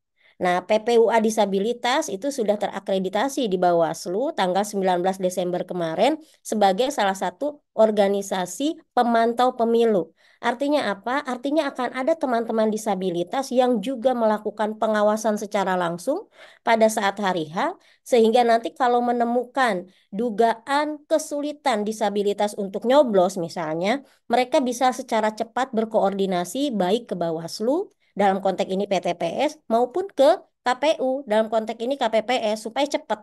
Nah, PPUA disabilitas itu sudah terakreditasi di Bawaslu tanggal 19 Desember kemarin sebagai salah satu organisasi pemantau pemilu. Artinya apa? Artinya akan ada teman-teman disabilitas yang juga melakukan pengawasan secara langsung pada saat hari H, sehingga nanti kalau menemukan dugaan kesulitan disabilitas untuk nyoblos misalnya, mereka bisa secara cepat berkoordinasi baik ke Bawaslu dalam konteks ini PTPS maupun ke KPU dalam konteks ini KPPS supaya cepat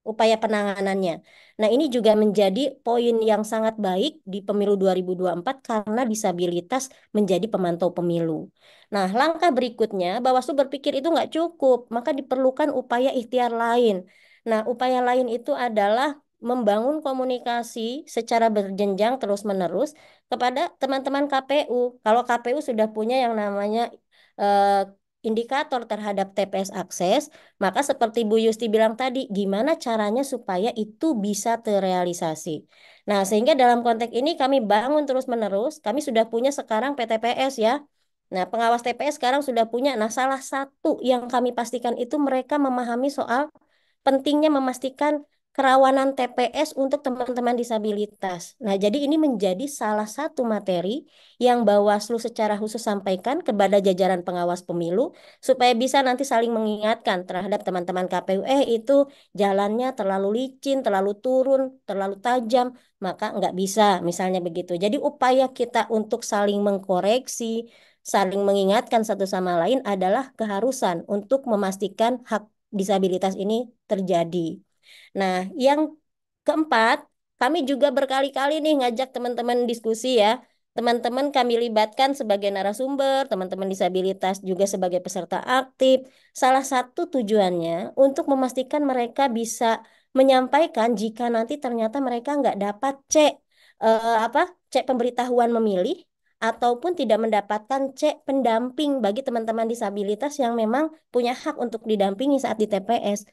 upaya penanganannya. Nah, ini juga menjadi poin yang sangat baik di pemilu 2024 karena disabilitas menjadi pemantau pemilu. Nah, langkah berikutnya, Bawaslu berpikir itu nggak cukup, maka diperlukan upaya ikhtiar lain. Nah, upaya lain itu adalah membangun komunikasi secara berjenjang terus-menerus kepada teman-teman KPU. Kalau KPU sudah punya yang namanya eh, indikator terhadap TPS akses, maka seperti Bu Yusti bilang tadi, gimana caranya supaya itu bisa terrealisasi. Nah, sehingga dalam konteks ini kami bangun terus-menerus, kami sudah punya sekarang PTPS ya. Nah, pengawas TPS sekarang sudah punya. Nah, salah satu yang kami pastikan itu mereka memahami soal pentingnya memastikan kerawanan TPS untuk teman-teman disabilitas. Nah, jadi ini menjadi salah satu materi yang Bawaslu secara khusus sampaikan kepada jajaran pengawas pemilu supaya bisa nanti saling mengingatkan terhadap teman-teman KPU, itu jalannya terlalu licin, terlalu turun, terlalu tajam, maka nggak bisa, misalnya begitu. Jadi upaya kita untuk saling mengkoreksi, saling mengingatkan satu sama lain adalah keharusan untuk memastikan hak disabilitas ini terjadi. Nah, yang keempat, kami juga berkali-kali nih ngajak teman-teman diskusi ya. Teman-teman kami libatkan sebagai narasumber, teman-teman disabilitas juga sebagai peserta aktif. Salah satu tujuannya untuk memastikan mereka bisa menyampaikan jika nanti ternyata mereka nggak dapat cek pemberitahuan memilih ataupun tidak mendapatkan cek pendamping bagi teman-teman disabilitas yang memang punya hak untuk didampingi saat di TPS.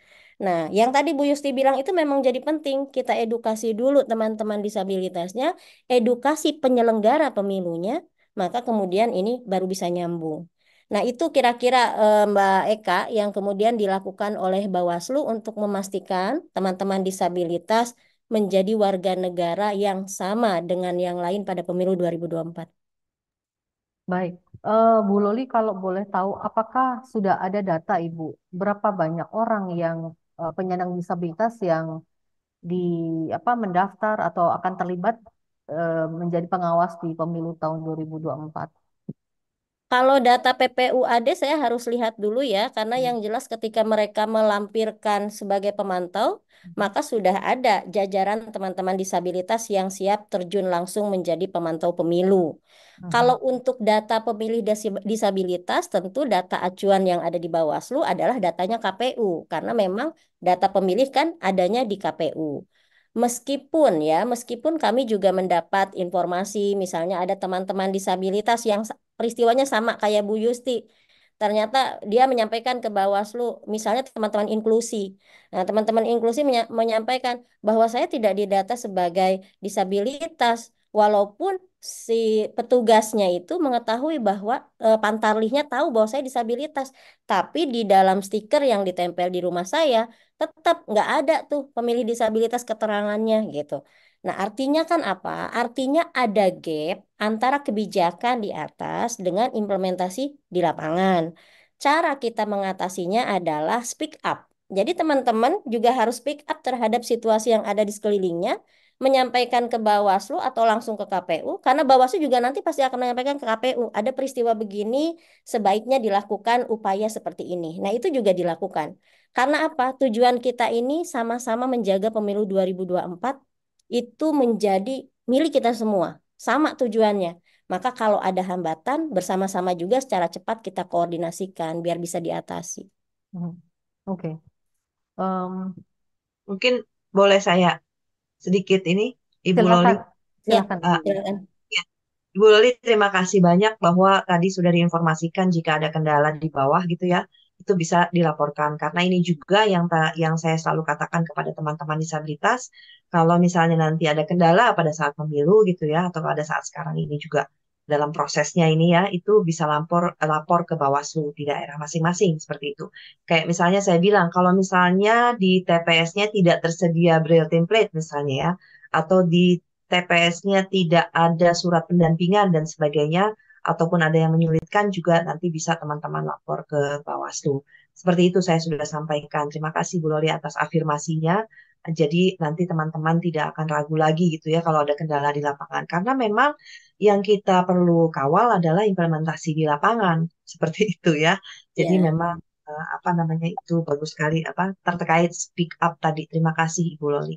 Nah, yang tadi Bu Yusti bilang itu memang jadi penting. Kita edukasi dulu teman-teman disabilitasnya, edukasi penyelenggara pemilunya, maka kemudian ini baru bisa nyambung. Nah, itu kira-kira Mbak Eka yang kemudian dilakukan oleh Bawaslu untuk memastikan teman-teman disabilitas menjadi warga negara yang sama dengan yang lain pada pemilu 2024. Baik, Bu Loli kalau boleh tahu, apakah sudah ada data Ibu berapa banyak orang yang penyandang disabilitas yang di mendaftar atau akan terlibat menjadi pengawas di pemilu tahun 2024? Kalau data PPUAD saya harus lihat dulu ya, karena yang jelas ketika mereka melampirkan sebagai pemantau, maka sudah ada jajaran teman-teman disabilitas yang siap terjun langsung menjadi pemantau pemilu. Kalau Mhm. untuk data pemilih disabilitas, tentu data acuan yang ada di Bawaslu adalah datanya KPU, karena memang data pemilih kan adanya di KPU. Meskipun kami juga mendapat informasi, misalnya ada teman-teman disabilitas yang peristiwanya sama kayak Bu Yusti. Ternyata dia menyampaikan ke Bawaslu, misalnya teman-teman inklusi. Nah, teman-teman inklusi menyampaikan bahwa saya tidak didata sebagai disabilitas, walaupun si petugasnya itu mengetahui bahwa pantarlihnya tahu bahwa saya disabilitas, tapi di dalam stiker yang ditempel di rumah saya tetap nggak ada tuh pemilih disabilitas keterangannya gitu. Nah, artinya kan apa? Artinya ada gap antara kebijakan di atas dengan implementasi di lapangan. Cara kita mengatasinya adalah speak up. Jadi teman-teman juga harus speak up terhadap situasi yang ada di sekelilingnya, menyampaikan ke Bawaslu atau langsung ke KPU, karena Bawaslu juga nanti pasti akan menyampaikan ke KPU, ada peristiwa begini, sebaiknya dilakukan upaya seperti ini. Nah, itu juga dilakukan. Karena apa? Tujuan kita ini sama-sama menjaga pemilu 2024 itu menjadi milik kita semua. Sama tujuannya. Maka kalau ada hambatan, bersama-sama juga secara cepat kita koordinasikan biar bisa diatasi. Mhm. Oke. Em, Mungkin boleh saya sedikit ini, Ibu Loli. silakan, Ya, silakan Ah, Ibu. silakan. ya. Ibu Loli, terima kasih banyak bahwa tadi sudah diinformasikan jika ada kendala di bawah gitu ya, itu bisa dilaporkan. Karena ini juga yang saya selalu katakan kepada teman-teman disabilitas, kalau misalnya nanti ada kendala pada saat pemilu gitu ya, atau pada saat sekarang ini juga dalam prosesnya ini ya, itu bisa lapor ke Bawaslu di daerah masing-masing seperti itu. Kayak misalnya saya bilang, kalau misalnya di TPS-nya tidak tersedia Braille template misalnya ya, atau di TPS-nya tidak ada surat pendampingan dan sebagainya, ataupun ada yang menyulitkan juga nanti bisa teman-teman lapor ke Bawaslu. Seperti itu saya sudah sampaikan. Terima kasih Bu Loli atas afirmasinya. Jadi nanti teman-teman tidak akan ragu lagi gitu ya kalau ada kendala di lapangan. Karena memang yang kita perlu kawal adalah implementasi di lapangan seperti itu ya. Jadi Ya. memang apa namanya itu bagus sekali apa terkait speak up tadi. Terima kasih Ibu Loli.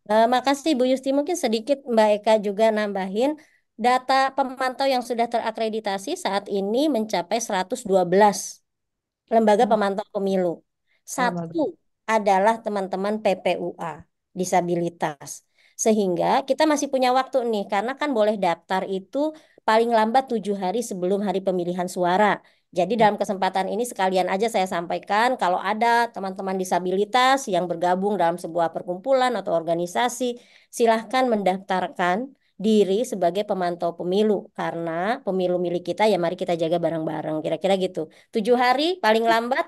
Makasih Bu Yusti. Mungkin sedikit Mbak Eka juga nambahin. Data pemantau yang sudah terakreditasi saat ini mencapai 112 lembaga Hmm, pemantau pemilu. oh, Satu bagus. adalah teman-teman PPUA, disabilitas. Sehingga kita masih punya waktu nih, karena kan boleh daftar itu paling lambat 7 hari sebelum hari pemilihan suara. Jadi dalam kesempatan ini sekalian aja saya sampaikan kalau ada teman-teman disabilitas yang bergabung dalam sebuah perkumpulan atau organisasi, silahkan mendaftarkan diri sebagai pemantau pemilu. Karena pemilu milik kita ya mari kita jaga bareng-bareng. Kira-kira gitu. 7 hari paling lambat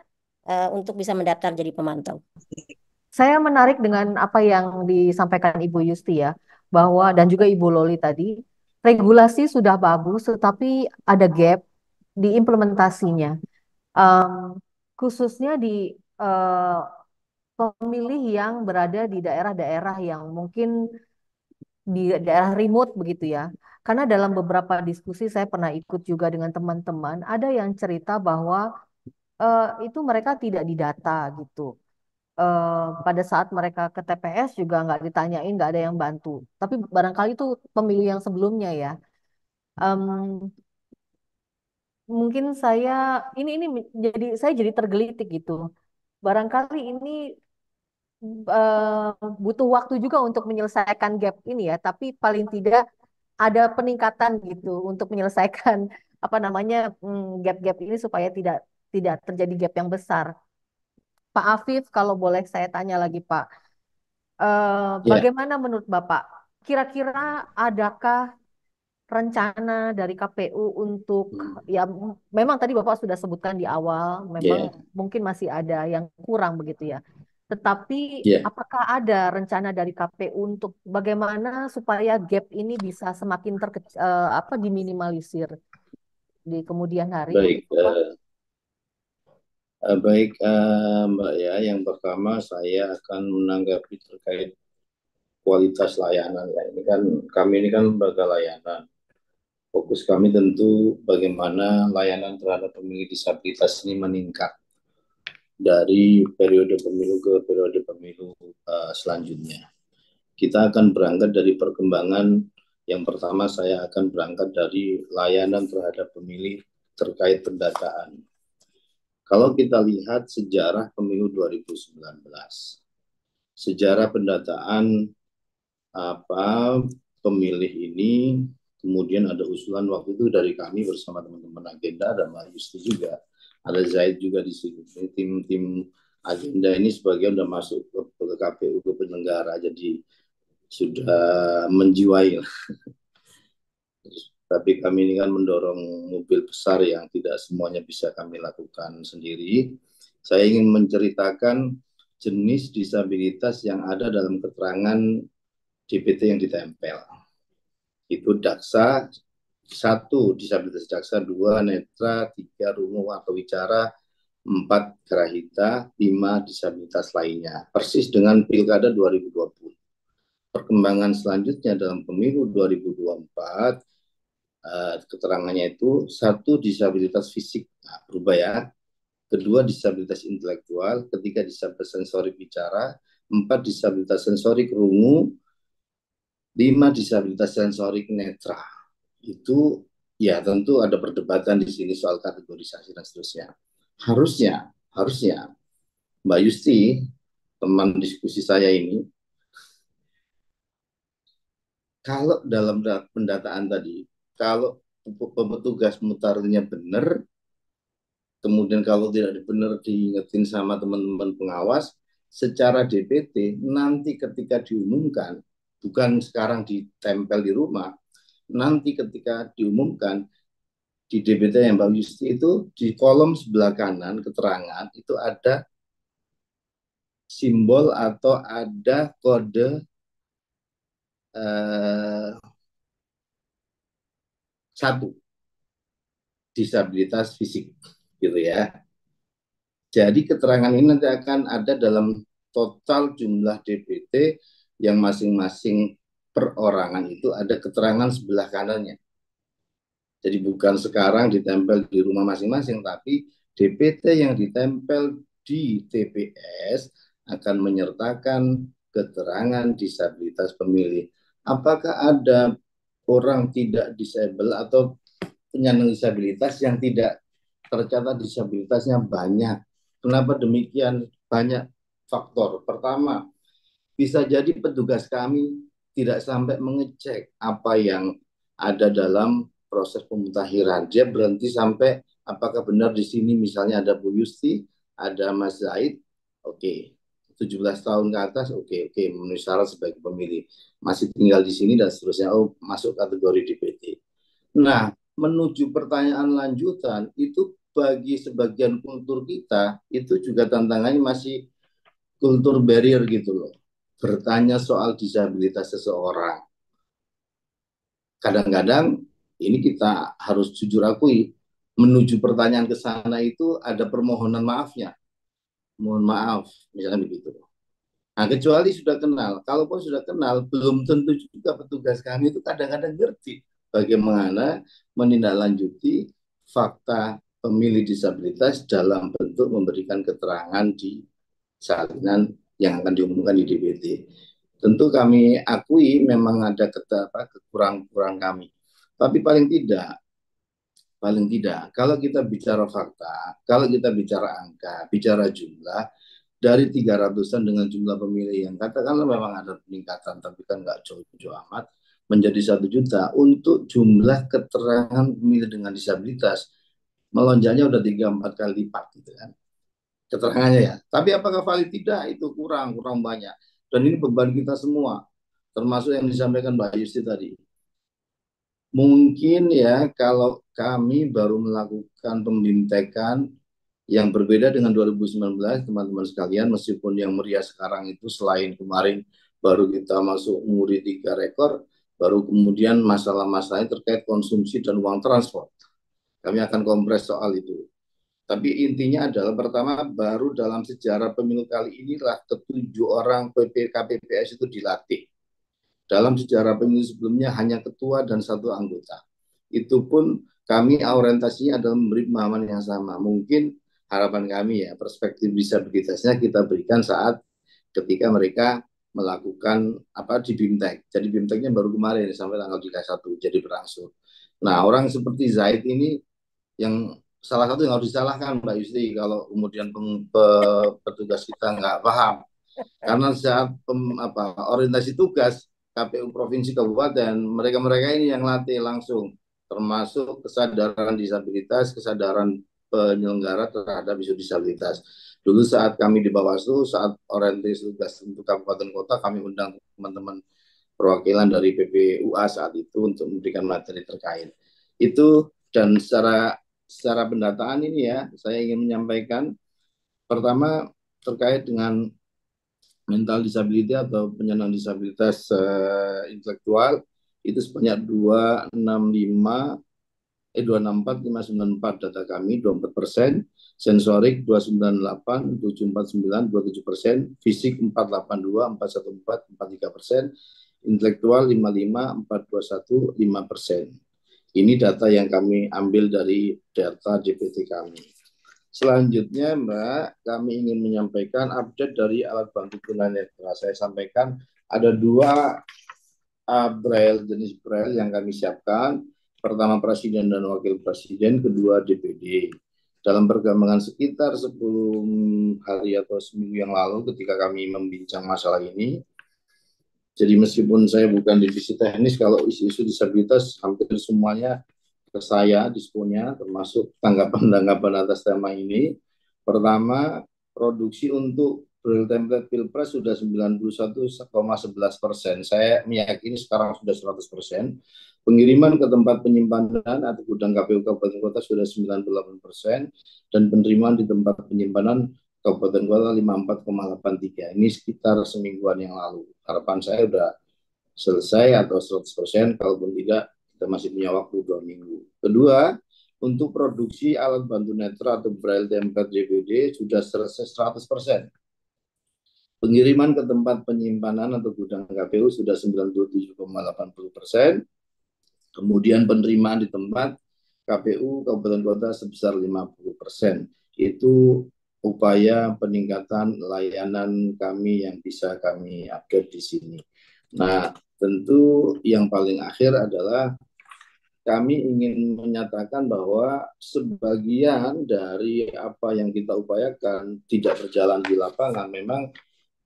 untuk bisa mendaftar jadi pemantau. Saya menarik dengan apa yang disampaikan Ibu Yusti ya, bahwa dan juga Ibu Loli tadi, regulasi sudah bagus, tetapi ada gap di implementasinya. Em, Khususnya di eh, pemilih yang berada di daerah-daerah yang mungkin di daerah remote begitu ya. Karena dalam beberapa diskusi saya pernah ikut juga dengan teman-teman, ada yang cerita bahwa itu mereka tidak didata gitu. Pada saat mereka ke TPS juga nggak ditanyain, nggak ada yang bantu. Tapi barangkali itu pemilu yang sebelumnya ya. Em, Mungkin ini jadi saya jadi tergelitik gitu. Barangkali ini butuh waktu juga untuk menyelesaikan gap ini ya. Tapi paling tidak ada peningkatan gitu untuk menyelesaikan apa namanya gap-gap ini supaya tidak tidak terjadi gap yang besar. Pak Afif, kalau boleh saya tanya lagi Pak. Ya, Bagaimana menurut Bapak? Kira-kira adakah rencana dari KPU untuk hmm, ya memang tadi Bapak sudah sebutkan di awal, memang ya, mungkin masih ada yang kurang begitu ya. Tetapi ya, apakah ada rencana dari KPU untuk bagaimana supaya gap ini bisa semakin apa diminimalisir di kemudian hari baik, gitu Pak? baik Mbak ya. Yang pertama saya akan menanggapi terkait kualitas layanan ya. Ini kan kami ini kan lembaga layanan. Fokus kami tentu bagaimana layanan terhadap pemilih disabilitas ini meningkat dari periode pemilu ke periode pemilu selanjutnya. Kita akan berangkat dari perkembangan yang pertama saya akan berangkat dari layanan terhadap pemilih terkait pendataan. Kalau kita lihat sejarah pemilu 2019, sejarah pendataan apa pemilih ini, kemudian ada usulan waktu itu dari kami bersama teman-teman agenda, ada Mbak Yusti juga, ada Zaid juga di sini. Tim-tim agenda ini sebagian sudah masuk ke KPU, ke penyelenggara, jadi sudah menjiwai. Tapi kami ini kan mendorong mobil besar yang tidak semuanya bisa kami lakukan sendiri. Saya ingin menceritakan jenis disabilitas yang ada dalam keterangan DPT yang ditempel. Itu daksa, satu disabilitas daksa, dua netra, tiga rungu atau wicara, empat grahita, lima disabilitas lainnya. Persis dengan Pilkada 2020. Perkembangan selanjutnya dalam pemilu 2024, keterangannya itu satu disabilitas fisik, nah, berubah ya. Kedua disabilitas intelektual, ketiga disabilitas sensorik bicara, empat disabilitas sensorik rungu, lima disabilitas sensorik netra. Itu ya tentu ada perdebatan di sini soal kategorisasi dan seterusnya. Harusnya Mbak Yusti, teman diskusi saya ini, kalau dalam pendataan tadi, kalau petugas mutarnya benar, kemudian kalau tidak benar diingetin sama teman-teman pengawas, secara DPT nanti ketika diumumkan, bukan sekarang ditempel di rumah, nanti ketika diumumkan di DPT yang Mbak Yusti itu di kolom sebelah kanan keterangan itu ada simbol atau ada kode satu disabilitas fisik gitu ya. Jadi keterangan ini nanti akan ada dalam total jumlah DPT yang masing-masing perorangan itu ada keterangan sebelah kanannya. Jadi bukan sekarang ditempel di rumah masing-masing, tapi DPT yang ditempel di TPS akan menyertakan keterangan disabilitas pemilih. Apakah ada orang tidak disable atau penyandang disabilitas yang tidak tercatat disabilitasnya banyak? Kenapa demikian? Banyak faktor. Pertama, bisa jadi petugas kami tidak sampai mengecek apa yang ada dalam proses pemutahiran. Dia berhenti sampai apakah benar di sini misalnya ada Bu Yusti, ada Mas Zaid, oke. 17 tahun ke atas, oke, memenuhi syarat sebagai pemilih. Masih tinggal di sini dan seterusnya, masuk kategori DPT. Nah, menuju pertanyaan lanjutan, itu bagi sebagian kultur kita, itu juga tantangannya masih kultur barrier gitu loh. Bertanya soal disabilitas seseorang. Kadang-kadang ini kita harus jujur akui, menuju pertanyaan ke sana itu ada permohonan maafnya. Mohon maaf, misalnya begitu. Nah, kecuali sudah kenal. Kalaupun sudah kenal, belum tentu juga petugas kami itu kadang-kadang ngerti bagaimana menindaklanjuti fakta pemilih disabilitas dalam bentuk memberikan keterangan di salinan yang akan diumumkan di DPT. Tentu kami akui memang ada kekurangan kami. Tapi paling tidak, kalau kita bicara fakta, kalau kita bicara angka, bicara jumlah, dari 300-an dengan jumlah pemilih yang katakanlah memang ada peningkatan, tapi kan nggak jauh-jauh amat, menjadi 1 juta, untuk jumlah keterangan pemilih dengan disabilitas, melonjaknya udah 3-4 kali lipat gitu kan keterangannya ya. Tapi apakah valid? Tidak, itu kurang banyak. Dan ini beban kita semua, termasuk yang disampaikan Mbak Yusti tadi. Mungkin ya kalau kami baru melakukan pembintekan yang berbeda dengan 2019, teman-teman sekalian, meskipun yang meriah sekarang itu selain kemarin baru kita masuk muri 3 rekor, baru kemudian masalah-masalahnya terkait konsumsi dan uang transport. Kami akan kompres soal itu. Tapi intinya adalah pertama, baru dalam sejarah pemilu kali inilah ke-7 orang KPPS itu dilatih. Dalam sejarah pemilu sebelumnya hanya ketua dan 1 anggota. Itu pun kami orientasinya adalah memberi pemahaman yang sama. Mungkin harapan kami ya, perspektif disabilitasnya kita berikan saat ketika mereka melakukan di BIMTEK. Jadi BIMTEKnya baru kemarin sampai tanggal 31, jadi berangsur. Nah, orang seperti Zaid ini yang salah satu yang harus disalahkan Mbak Yusti kalau kemudian petugas kita nggak paham, karena saat orientasi tugas KPU Provinsi Kabupaten, mereka ini yang latih langsung, termasuk kesadaran disabilitas, kesadaran penyelenggara terhadap isu disabilitas. Dulu saat kami di Bawaslu, saat orientasi tugas untuk kabupaten kota, kami undang teman-teman perwakilan dari PPUA saat itu untuk memberikan materi terkait itu. Dan secara pendataan ini ya, saya ingin menyampaikan pertama terkait dengan mental disability atau penyandang disabilitas intelektual itu sebanyak 264 data kami 24%, sensorik 298, 749, 27%, fisik 482, 414, 43%, intelektual 55, 421, 5%. Ini data yang kami ambil dari data DPT kami. Selanjutnya, Mbak, kami ingin menyampaikan update dari alat bantu tunanetra. Saya sampaikan ada 2 braille, jenis braille yang kami siapkan. Pertama Presiden dan Wakil Presiden, kedua DPD. Dalam perkembangan sekitar 10 hari atau seminggu yang lalu ketika kami membincang masalah ini, jadi meskipun saya bukan divisi teknis, kalau isu-isu disabilitas hampir semuanya ke saya disponnya, termasuk tanggapan-tanggapan atas tema ini. Pertama, produksi untuk Braille template Pilpres sudah 91,11%. Saya meyakini sekarang sudah 100%. Pengiriman ke tempat penyimpanan atau gudang KPU Kabupaten Kota sudah 98%, dan penerimaan di tempat penyimpanan Kabupaten Kota 54,83. Ini sekitar semingguan yang lalu. Harapan saya sudah selesai atau 100%, kalaupun tidak kita masih punya waktu 2 minggu. Kedua, untuk produksi alat bantu netra atau braille template JBD sudah selesai 100%. Pengiriman ke tempat penyimpanan atau gudang KPU sudah 97,80%. Kemudian penerimaan di tempat KPU kabupaten kota sebesar 50%. Itu upaya peningkatan layanan kami yang bisa kami upgrade di sini. Nah, tentu yang paling akhir adalah kami ingin menyatakan bahwa sebagian dari apa yang kita upayakan tidak berjalan di lapangan. Memang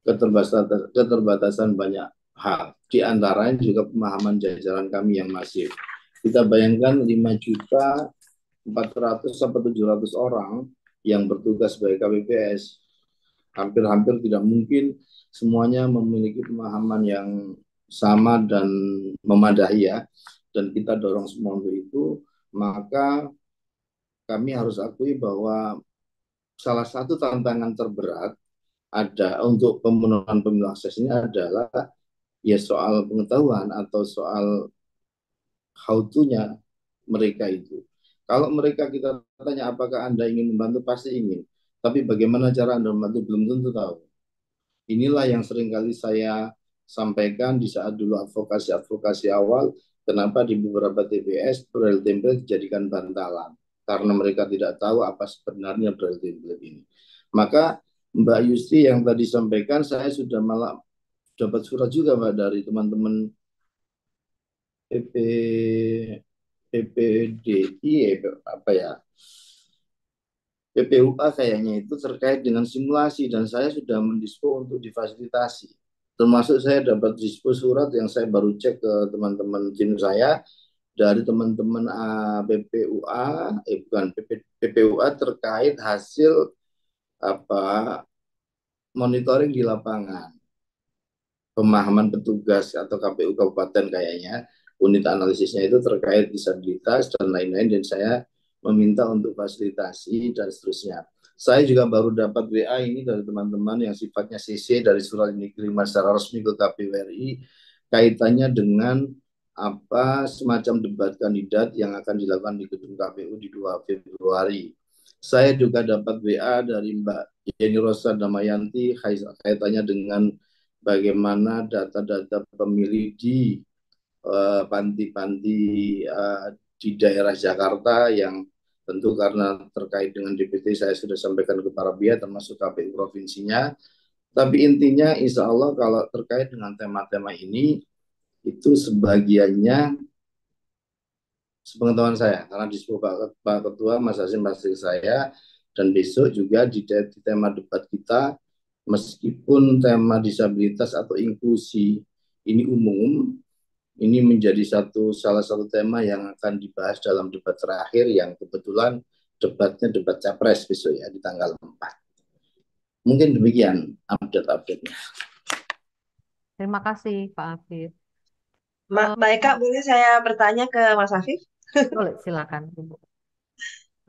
keterbatasan banyak hal. Di antaranya juga pemahaman jajaran kami yang masif. Kita bayangkan 5.400.000 sampai 700 orang yang bertugas sebagai KPPS. Hampir-hampir tidak mungkin semuanya memiliki pemahaman yang sama dan memadai ya. Dan kita dorong semua untuk itu, maka kami harus akui bahwa salah satu tantangan terberat ada untuk pemenuhan pemilu akses ini adalah ya soal pengetahuan atau soal how to-nya mereka itu. Kalau mereka kita tanya apakah Anda ingin membantu, pasti ingin. Tapi bagaimana cara Anda membantu, belum tentu tahu. Inilah yang seringkali saya sampaikan di saat dulu advokasi awal, kenapa di beberapa TPS braille template dijadikan bantalan. Karena mereka tidak tahu apa sebenarnya braille template ini. Maka Mbak Yusti yang tadi sampaikan, saya sudah malah dapat surat juga Mbak dari teman-teman PP PPDI apa ya PPUA kayaknya itu terkait dengan simulasi dan saya sudah mendispo untuk difasilitasi. Termasuk saya dapat dispo surat yang saya baru cek ke teman-teman tim saya dari teman-teman PPUA bukan PPUA terkait hasil apa monitoring di lapangan. Pemahaman petugas atau KPU kabupaten kayaknya unit analisisnya itu terkait disabilitas dan lain-lain dan saya meminta untuk fasilitasi dan seterusnya. Saya juga baru dapat WA ini dari teman-teman yang sifatnya CC dari surat ini kiriman secara resmi ke KPU RI kaitannya dengan apa semacam debat kandidat yang akan dilakukan di gedung KPU di 2 Februari. Saya juga dapat WA dari Mbak Yeni Rosa Damayanti kaitannya dengan bagaimana data-data pemilih di panti-panti di daerah Jakarta yang tentu karena terkait dengan DPT saya sudah sampaikan ke para pihak termasuk KPU provinsinya. Tapi intinya insya Allah kalau terkait dengan tema-tema ini itu sebagiannya sepengetahuan saya karena di Pak Ketua Mas Hasim pasti saya dan besok juga di tema debat kita meskipun tema disabilitas atau inklusi ini umum, ini menjadi salah satu tema yang akan dibahas dalam debat terakhir yang kebetulan debatnya debat capres besok ya di tanggal 4. Mungkin demikian update-update-nya. Terima kasih Pak Afif. Mbak Eka, boleh saya bertanya ke Mas Afif? Boleh, silakan Ibu.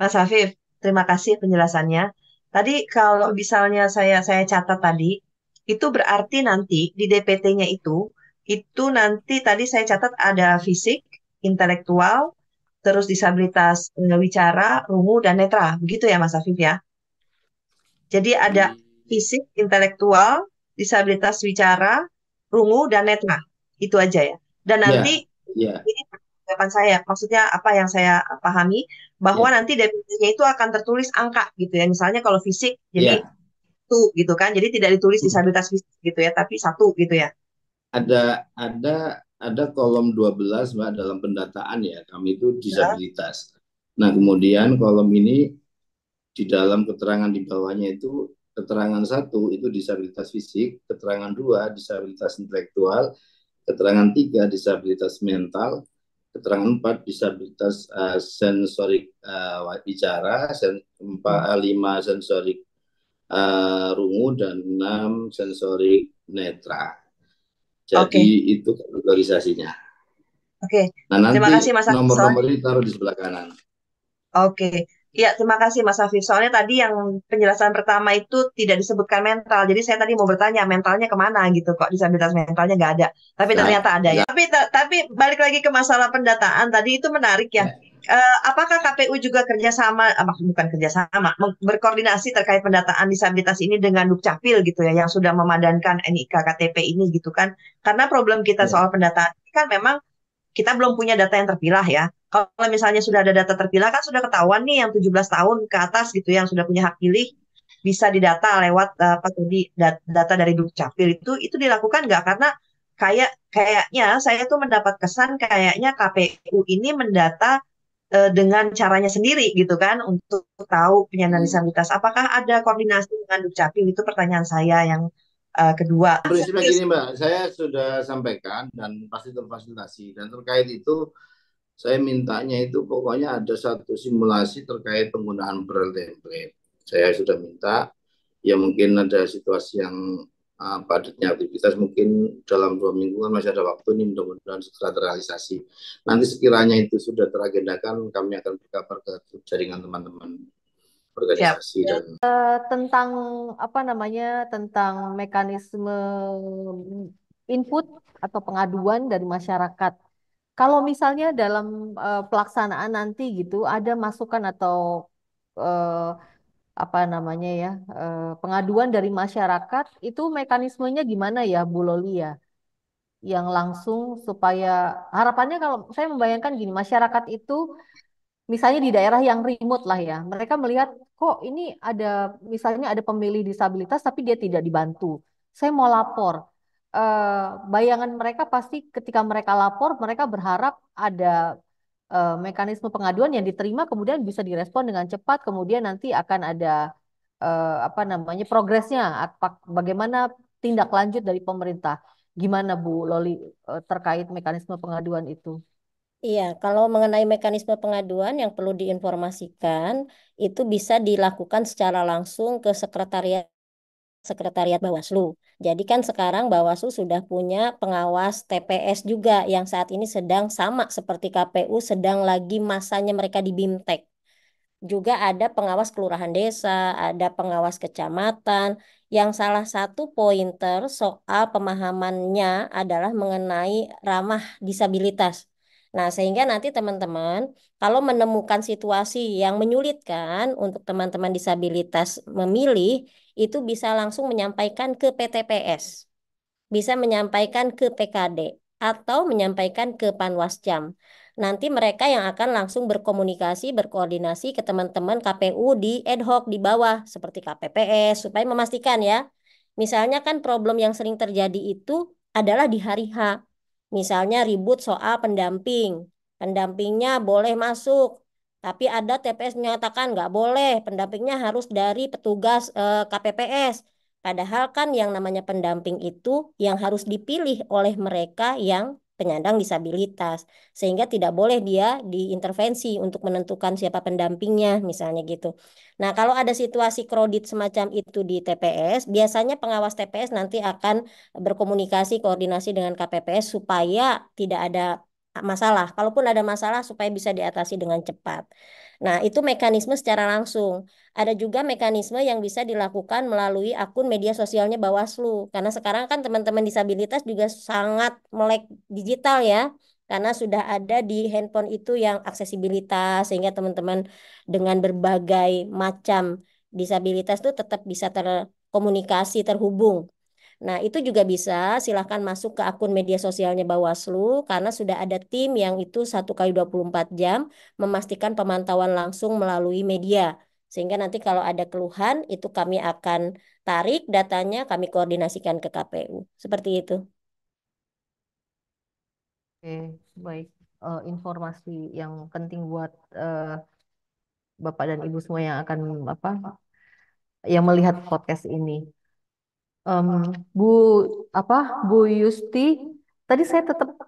Mas Afif, terima kasih penjelasannya. Tadi kalau misalnya saya catat tadi, itu berarti nanti di DPT-nya itu nanti tadi saya catat ada fisik, intelektual, terus disabilitas wicara, rungu, dan netra. Begitu ya Mas Afif ya? Jadi ada fisik, intelektual, disabilitas wicara, rungu, dan netra. Itu aja ya. Dan nanti ini tanggapan saya, maksudnya apa yang saya pahami, bahwa nanti DPT-nya itu akan tertulis angka gitu ya. Misalnya kalau fisik, jadi satu gitu kan. Jadi tidak ditulis disabilitas fisik gitu ya, tapi 1 gitu ya. Ada kolom 12 Mbak dalam pendataan ya, kami itu disabilitas. Nah, kemudian kolom ini di dalam keterangan di bawahnya itu keterangan 1 itu disabilitas fisik, keterangan 2 disabilitas intelektual, keterangan 3 disabilitas mental, keterangan 4 disabilitas sensorik bicara, 5 sensorik rungu, dan 6 sensorik netra. Jadi itu kategorisasinya. Nah, nanti terima kasih Mas Afif. nomor-nomor ini taruh di sebelah kanan. Oke. Ya, terima kasih Mas Afif. Soalnya tadi yang penjelasan pertama itu tidak disebutkan mental. Jadi saya tadi mau bertanya mentalnya kemana gitu. Kok disabilitas mentalnya nggak ada. Tapi Nggak, ternyata ada ya. nggak. Tapi balik lagi ke masalah pendataan tadi itu menarik ya. Apakah KPU juga kerjasama, bukan kerjasama, berkoordinasi terkait pendataan disabilitas ini dengan Dukcapil gitu ya, yang sudah memadankan NIK KTP ini gitu kan? Karena problem kita Ya. soal pendataan ini kan memang kita belum punya data yang terpilah ya. Kalau misalnya sudah ada data terpilah kan sudah ketahuan nih yang 17 tahun ke atas gitu yang sudah punya hak pilih bisa didata lewat apa tadi data dari Dukcapil itu dilakukan nggak? Karena kayaknya saya tuh mendapat kesan kayaknya KPU ini mendata dengan caranya sendiri gitu kan untuk tahu penyandang Hmm. disabilitas. Apakah ada koordinasi dengan Dukcapil? Itu pertanyaan saya yang kedua. Prinsipnya gini Mbak, saya sudah sampaikan dan pasti terfasilitasi. Dan terkait itu, saya mintanya itu pokoknya ada satu simulasi terkait penggunaan braille template. Saya sudah minta, ya mungkin ada situasi yang padatnya aktivitas, mungkin dalam 2 minggu kan masih ada waktu ini, mudah-mudahan segera terrealisasi. Nanti sekiranya itu sudah teragendakan, kami akan berkabar ke jaringan teman-teman Siap. organisasi dan Tentang apa namanya, tentang mekanisme input atau pengaduan dari masyarakat. Kalau misalnya dalam pelaksanaan nanti gitu ada masukan atau eh, apa namanya ya, pengaduan dari masyarakat, itu mekanismenya gimana ya Bu Loli ya? Yang langsung supaya harapannya, kalau saya membayangkan gini, masyarakat itu misalnya di daerah yang remote lah ya, mereka melihat kok ini ada, misalnya ada pemilih disabilitas tapi dia tidak dibantu. Saya mau lapor. Eh, Bayangan mereka pasti ketika mereka lapor, mereka berharap ada mekanisme pengaduan yang diterima, kemudian bisa direspon dengan cepat, kemudian nanti akan ada apa namanya progresnya, bagaimana tindak lanjut dari pemerintah. Gimana Bu Loli terkait mekanisme pengaduan itu? Iya, kalau mengenai mekanisme pengaduan yang perlu diinformasikan, itu bisa dilakukan secara langsung ke Sekretariat Bawaslu. Jadi kan sekarang Bawaslu sudah punya pengawas TPS juga yang saat ini sedang sama seperti KPU, sedang lagi masanya mereka di BIMTEK. Juga ada pengawas kelurahan desa, ada pengawas kecamatan, yang salah satu pointer soal pemahamannya adalah mengenai ramah disabilitas. Nah, sehingga nanti teman-teman kalau menemukan situasi yang menyulitkan untuk teman-teman disabilitas memilih, itu bisa langsung menyampaikan ke PTPS, bisa menyampaikan ke PKD, atau menyampaikan ke Panwascam. Nanti mereka yang akan langsung berkomunikasi, berkoordinasi ke teman-teman KPU di ad hoc di bawah, seperti KPPS, supaya memastikan ya. Misalnya kan problem yang sering terjadi itu adalah di hari H. Misalnya ribut soal pendamping. Pendampingnya boleh masuk, tapi ada TPS menyatakan nggak boleh, pendampingnya harus dari petugas KPPS. Padahal kan yang namanya pendamping itu yang harus dipilih oleh mereka yang penyandang disabilitas. Sehingga tidak boleh dia diintervensi untuk menentukan siapa pendampingnya, misalnya gitu. Nah, kalau ada situasi kredit semacam itu di TPS, biasanya pengawas TPS nanti akan berkomunikasi, koordinasi dengan KPPS supaya tidak ada masalah. Kalaupun ada masalah, supaya bisa diatasi dengan cepat. Nah, itu mekanisme secara langsung. Ada juga mekanisme yang bisa dilakukan melalui akun media sosialnya Bawaslu. Karena sekarang kan teman-teman disabilitas juga sangat melek digital ya. Karena sudah ada di handphone itu yang aksesibilitas, sehingga teman-teman dengan berbagai macam disabilitas itu tetap bisa terkomunikasi, terhubung. Nah, itu juga bisa silahkan masuk ke akun media sosialnya Bawaslu karena sudah ada tim yang itu 1 kali 24 jam memastikan pemantauan langsung melalui media. Sehingga nanti kalau ada keluhan itu kami akan tarik datanya, kami koordinasikan ke KPU. Seperti itu. Oke, baik. Informasi yang penting buat Bapak dan Ibu semua yang akan apa, yang melihat podcast ini. Em, Bu apa Bu Yusti, tadi saya tetap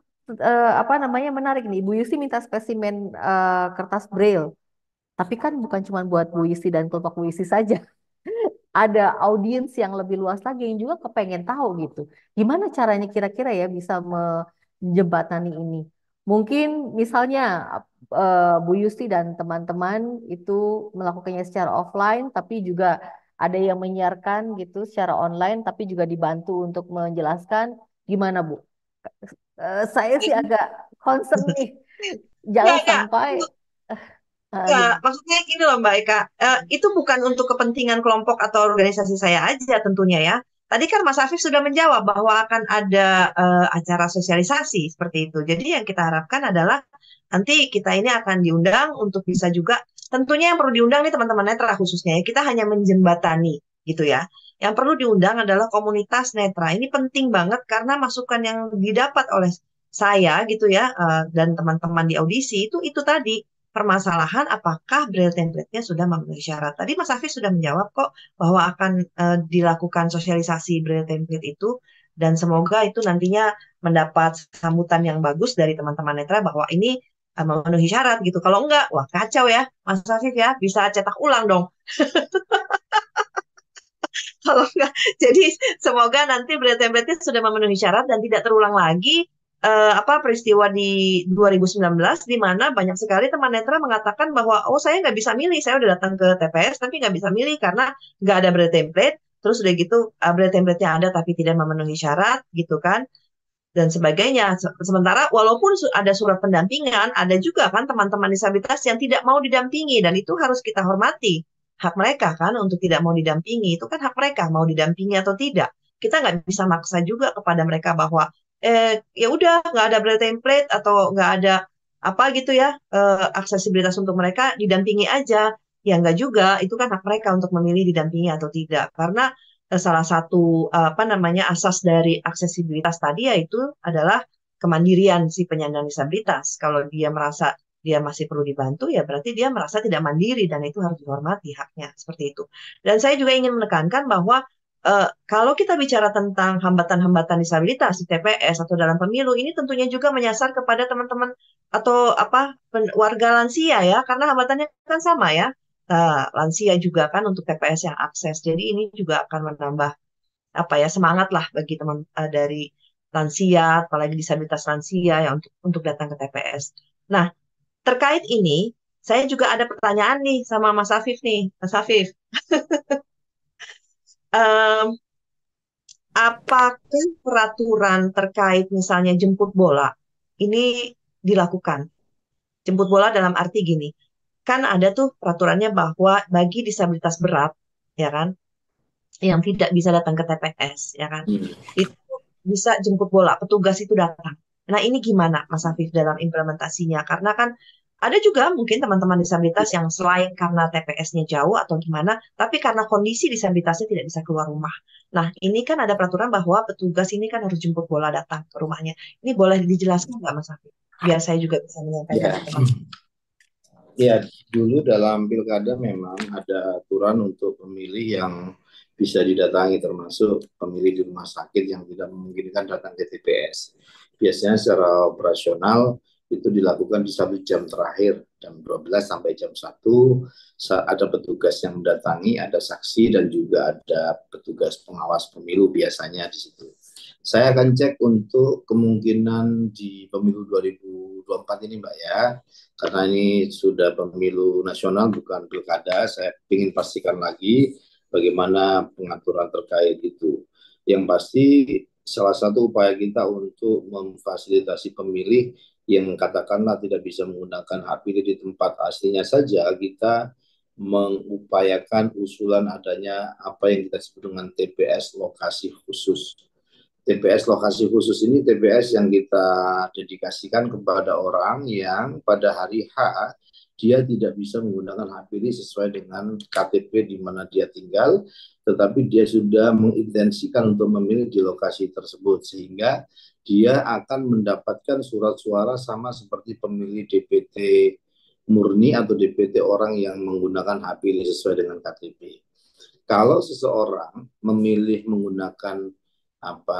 apa namanya, menarik nih. Bu Yusti minta spesimen kertas Braille. Tapi kan bukan cuma buat Bu Yusti dan kelompok Bu Yusti saja. Ada audiens yang lebih luas lagi yang juga kepengen tahu gitu. Gimana caranya kira-kira ya bisa menjembatani ini? Mungkin misalnya Bu Yusti dan teman-teman itu melakukannya secara offline, tapi juga ada yang menyiarkan gitu secara online, tapi juga dibantu untuk menjelaskan gimana Bu. Saya sih agak concern nih, jangan Enggak. sampai Enggak, gimana. maksudnya gini loh Mbak Eka, itu bukan untuk kepentingan kelompok atau organisasi saya aja tentunya ya. Tadi kan Mas Afif sudah menjawab bahwa akan ada acara sosialisasi seperti itu. Jadi yang kita harapkan adalah nanti kita ini akan diundang untuk bisa juga, tentunya yang perlu diundang nih teman-teman netra khususnya ya, kita hanya menjembatani gitu ya. Yang perlu diundang adalah komunitas netra. Ini penting banget karena masukan yang didapat oleh saya gitu ya, dan teman-teman di audisi itu tadi permasalahan apakah Braille template-nya sudah memenuhi syarat. Tadi Mas Hafiz sudah menjawab kok bahwa akan dilakukan sosialisasi Braille template itu dan semoga itu nantinya mendapat sambutan yang bagus dari teman-teman netra bahwa ini memenuhi syarat gitu. Kalau enggak, wah kacau ya Mas Hafiz ya, bisa cetak ulang dong. Kalau enggak, jadi semoga nanti Braille template-nya sudah memenuhi syarat dan tidak terulang lagi peristiwa di 2019 di mana banyak sekali teman netra mengatakan bahwa oh saya nggak bisa milih, saya udah datang ke TPS tapi nggak bisa milih karena nggak ada Braille template, terus udah gitu Braille template-nya ada tapi tidak memenuhi syarat gitu kan dan sebagainya. Sementara walaupun ada surat pendampingan, ada juga kan teman-teman disabilitas yang tidak mau didampingi dan itu harus kita hormati. Hak mereka kan untuk tidak mau didampingi, itu kan hak mereka mau didampingi atau tidak. Kita nggak bisa maksa juga kepada mereka bahwa ya udah nggak ada Braille template atau nggak ada apa gitu ya aksesibilitas untuk mereka didampingi aja. Ya nggak juga, itu kan hak mereka untuk memilih didampingi atau tidak. Karena salah satu asas dari aksesibilitas tadi yaitu adalah kemandirian si penyandang disabilitas. Kalau dia merasa dia masih perlu dibantu, ya berarti dia merasa tidak mandiri dan itu harus dihormati haknya seperti itu. Dan saya juga ingin menekankan bahwa kalau kita bicara tentang hambatan-hambatan disabilitas di TPS atau dalam pemilu, ini tentunya juga menyasar kepada teman-teman atau warga lansia ya, karena hambatannya kan sama ya. Nah, lansia juga kan untuk TPS yang akses. Jadi ini juga akan menambah semangat lah bagi teman dari lansia, apalagi disabilitas lansia ya untuk datang ke TPS. Nah, terkait ini saya juga ada pertanyaan nih sama Mas Afif nih, Mas Afif. Em, Apakah peraturan terkait misalnya jemput bola ini dilakukan? Jemput bola dalam arti gini, kan ada tuh peraturannya bahwa bagi disabilitas berat, ya kan, yang tidak bisa datang ke TPS, ya kan, itu bisa jemput bola, petugas itu datang. Nah ini gimana Mas Afif dalam implementasinya? Karena kan ada juga mungkin teman-teman disabilitas yang selain karena TPS-nya jauh atau gimana, tapi karena kondisi disabilitasnya tidak bisa keluar rumah. Nah ini kan ada peraturan bahwa petugas ini kan harus jemput bola datang ke rumahnya. Ini boleh dijelaskan nggak Mas Afif? Biar saya juga bisa menyampaikan Ya, ke teman-teman. ya, dulu dalam pilkada memang ada aturan untuk pemilih yang bisa didatangi, termasuk pemilih di rumah sakit yang tidak memungkinkan datang ke TPS. Biasanya secara operasional itu dilakukan di satu jam terakhir, jam 12 sampai jam 1, ada petugas yang mendatangi, ada saksi, dan juga ada petugas pengawas pemilu biasanya di situ. Saya akan cek untuk kemungkinan di pemilu 2024 ini Mbak ya, karena ini sudah pemilu nasional bukan pilkada, saya ingin pastikan lagi bagaimana pengaturan terkait itu. Yang pasti salah satu upaya kita untuk memfasilitasi pemilih yang katakanlah tidak bisa menggunakan hak pilih di tempat aslinya saja, kita mengupayakan usulan adanya apa yang kita sebut dengan TPS lokasi khusus. TPS lokasi khusus ini TPS yang kita dedikasikan kepada orang yang pada hari H dia tidak bisa menggunakan hak pilih sesuai dengan KTP di mana dia tinggal, tetapi dia sudah mengintensikan untuk memilih di lokasi tersebut sehingga dia akan mendapatkan surat suara sama seperti pemilih DPT murni atau DPT orang yang menggunakan hak pilih sesuai dengan KTP. Kalau seseorang memilih menggunakan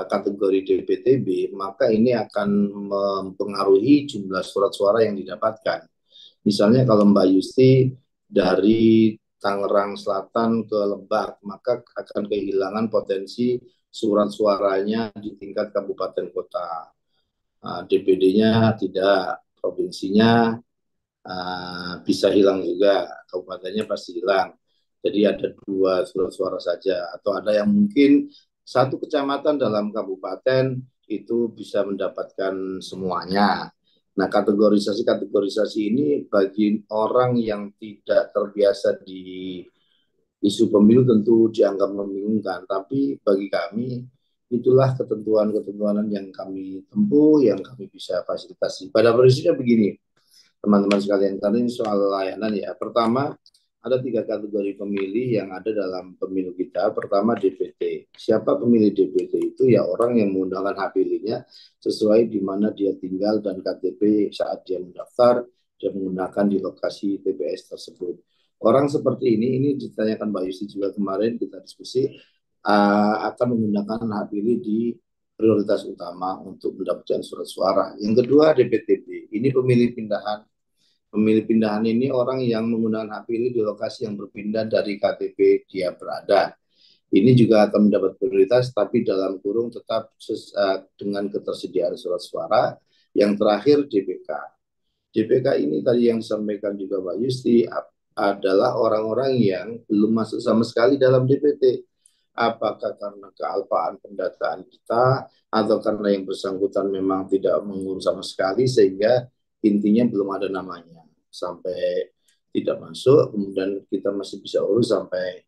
kategori DPTB, maka ini akan mempengaruhi jumlah surat suara yang didapatkan. Misalnya kalau Mbak Yusti dari Tangerang Selatan ke Lebak, maka akan kehilangan potensi surat suaranya di tingkat kabupaten kota. DPD-nya tidak, provinsinya bisa hilang juga, kabupatennya pasti hilang. Jadi ada 2 surat suara saja, atau ada yang mungkin satu kecamatan dalam kabupaten itu bisa mendapatkan semuanya. Nah, kategorisasi ini bagi orang yang tidak terbiasa di isu pemilu tentu dianggap membingungkan, tapi bagi kami itulah ketentuan-ketentuan yang kami tempuh, yang kami bisa fasilitasi. Pada prinsipnya begini, teman-teman sekalian, karena ini soal layanan ya. Pertama, ada 3 kategori pemilih yang ada dalam pemilu kita. Pertama, DPT. Siapa pemilih DPT itu? Ya orang yang menggunakan hak pilihnya sesuai di mana dia tinggal dan KTP saat dia mendaftar, dia menggunakan di lokasi TPS tersebut. Orang seperti ini ditanyakan Mbak Yusti juga kemarin kita diskusi, akan menggunakan hak pilih di prioritas utama untuk mendapatkan surat suara. Yang kedua, DPTB. Ini pemilih pindahan. Pemilih pindahan ini orang yang menggunakan hak pilih di lokasi yang berpindah dari KTP dia berada. Ini juga akan mendapat prioritas, tapi dalam kurung tetap dengan ketersediaan surat suara. Yang terakhir, DPK. DPK ini tadi yang disampaikan juga Pak Yusti, adalah orang-orang yang belum masuk sama sekali dalam DPT. Apakah karena kealpaan pendataan kita, atau karena yang bersangkutan memang tidak mengurus sama sekali, sehingga intinya belum ada namanya sampai tidak masuk, kemudian kita masih bisa urus sampai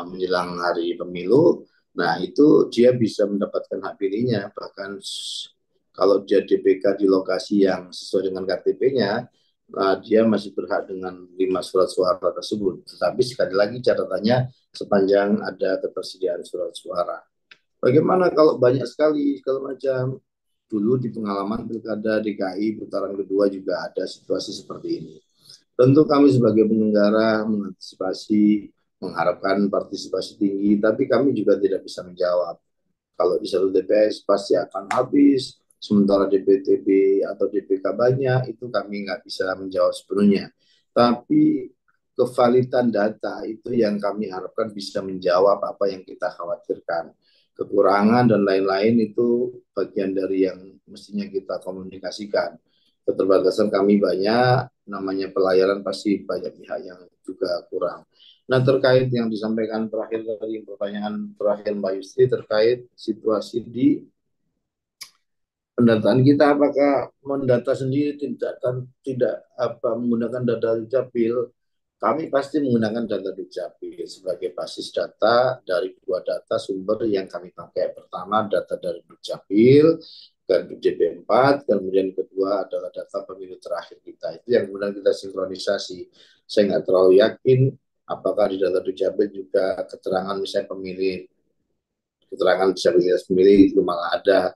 menjelang hari pemilu. Nah, itu dia bisa mendapatkan hak pilihnya. Bahkan kalau dia DPK di lokasi yang sesuai dengan KTP-nya, dia masih berhak dengan 5 surat suara tersebut. Tetapi sekali lagi catatannya sepanjang ada ketersediaan surat suara. Bagaimana kalau banyak sekali segala macam? Dulu di pengalaman pilkada DKI putaran kedua juga ada situasi seperti ini. Tentu kami sebagai penyelenggara mengantisipasi, mengharapkan partisipasi tinggi, tapi kami juga tidak bisa menjawab. Kalau di satu TPS pasti akan habis, sementara DPTB atau DPK banyak, itu kami nggak bisa menjawab sepenuhnya. Tapi kevalidan data itu yang kami harapkan bisa menjawab apa yang kita khawatirkan. Kekurangan dan lain-lain itu bagian dari yang mestinya kita komunikasikan. Keterbatasan kami banyak, namanya pelayanan pasti banyak pihak yang juga kurang. Nah, terkait yang disampaikan terakhir tadi, pertanyaan terakhir Mbak Yustri terkait situasi di pendataan kita, apakah mendata sendiri tidak menggunakan data Dukcapil. Kami pasti menggunakan data Dukcapil sebagai basis data dari 2 data sumber yang kami pakai. Pertama, data dari Dukcapil, dan DP4, kemudian kedua adalah data pemilu terakhir kita. Itu yang kemudian kita sinkronisasi. Saya nggak terlalu yakin apakah di data Dukcapil juga keterangan misalnya pemilih, keterangan disabilitas pemilih itu malah ada,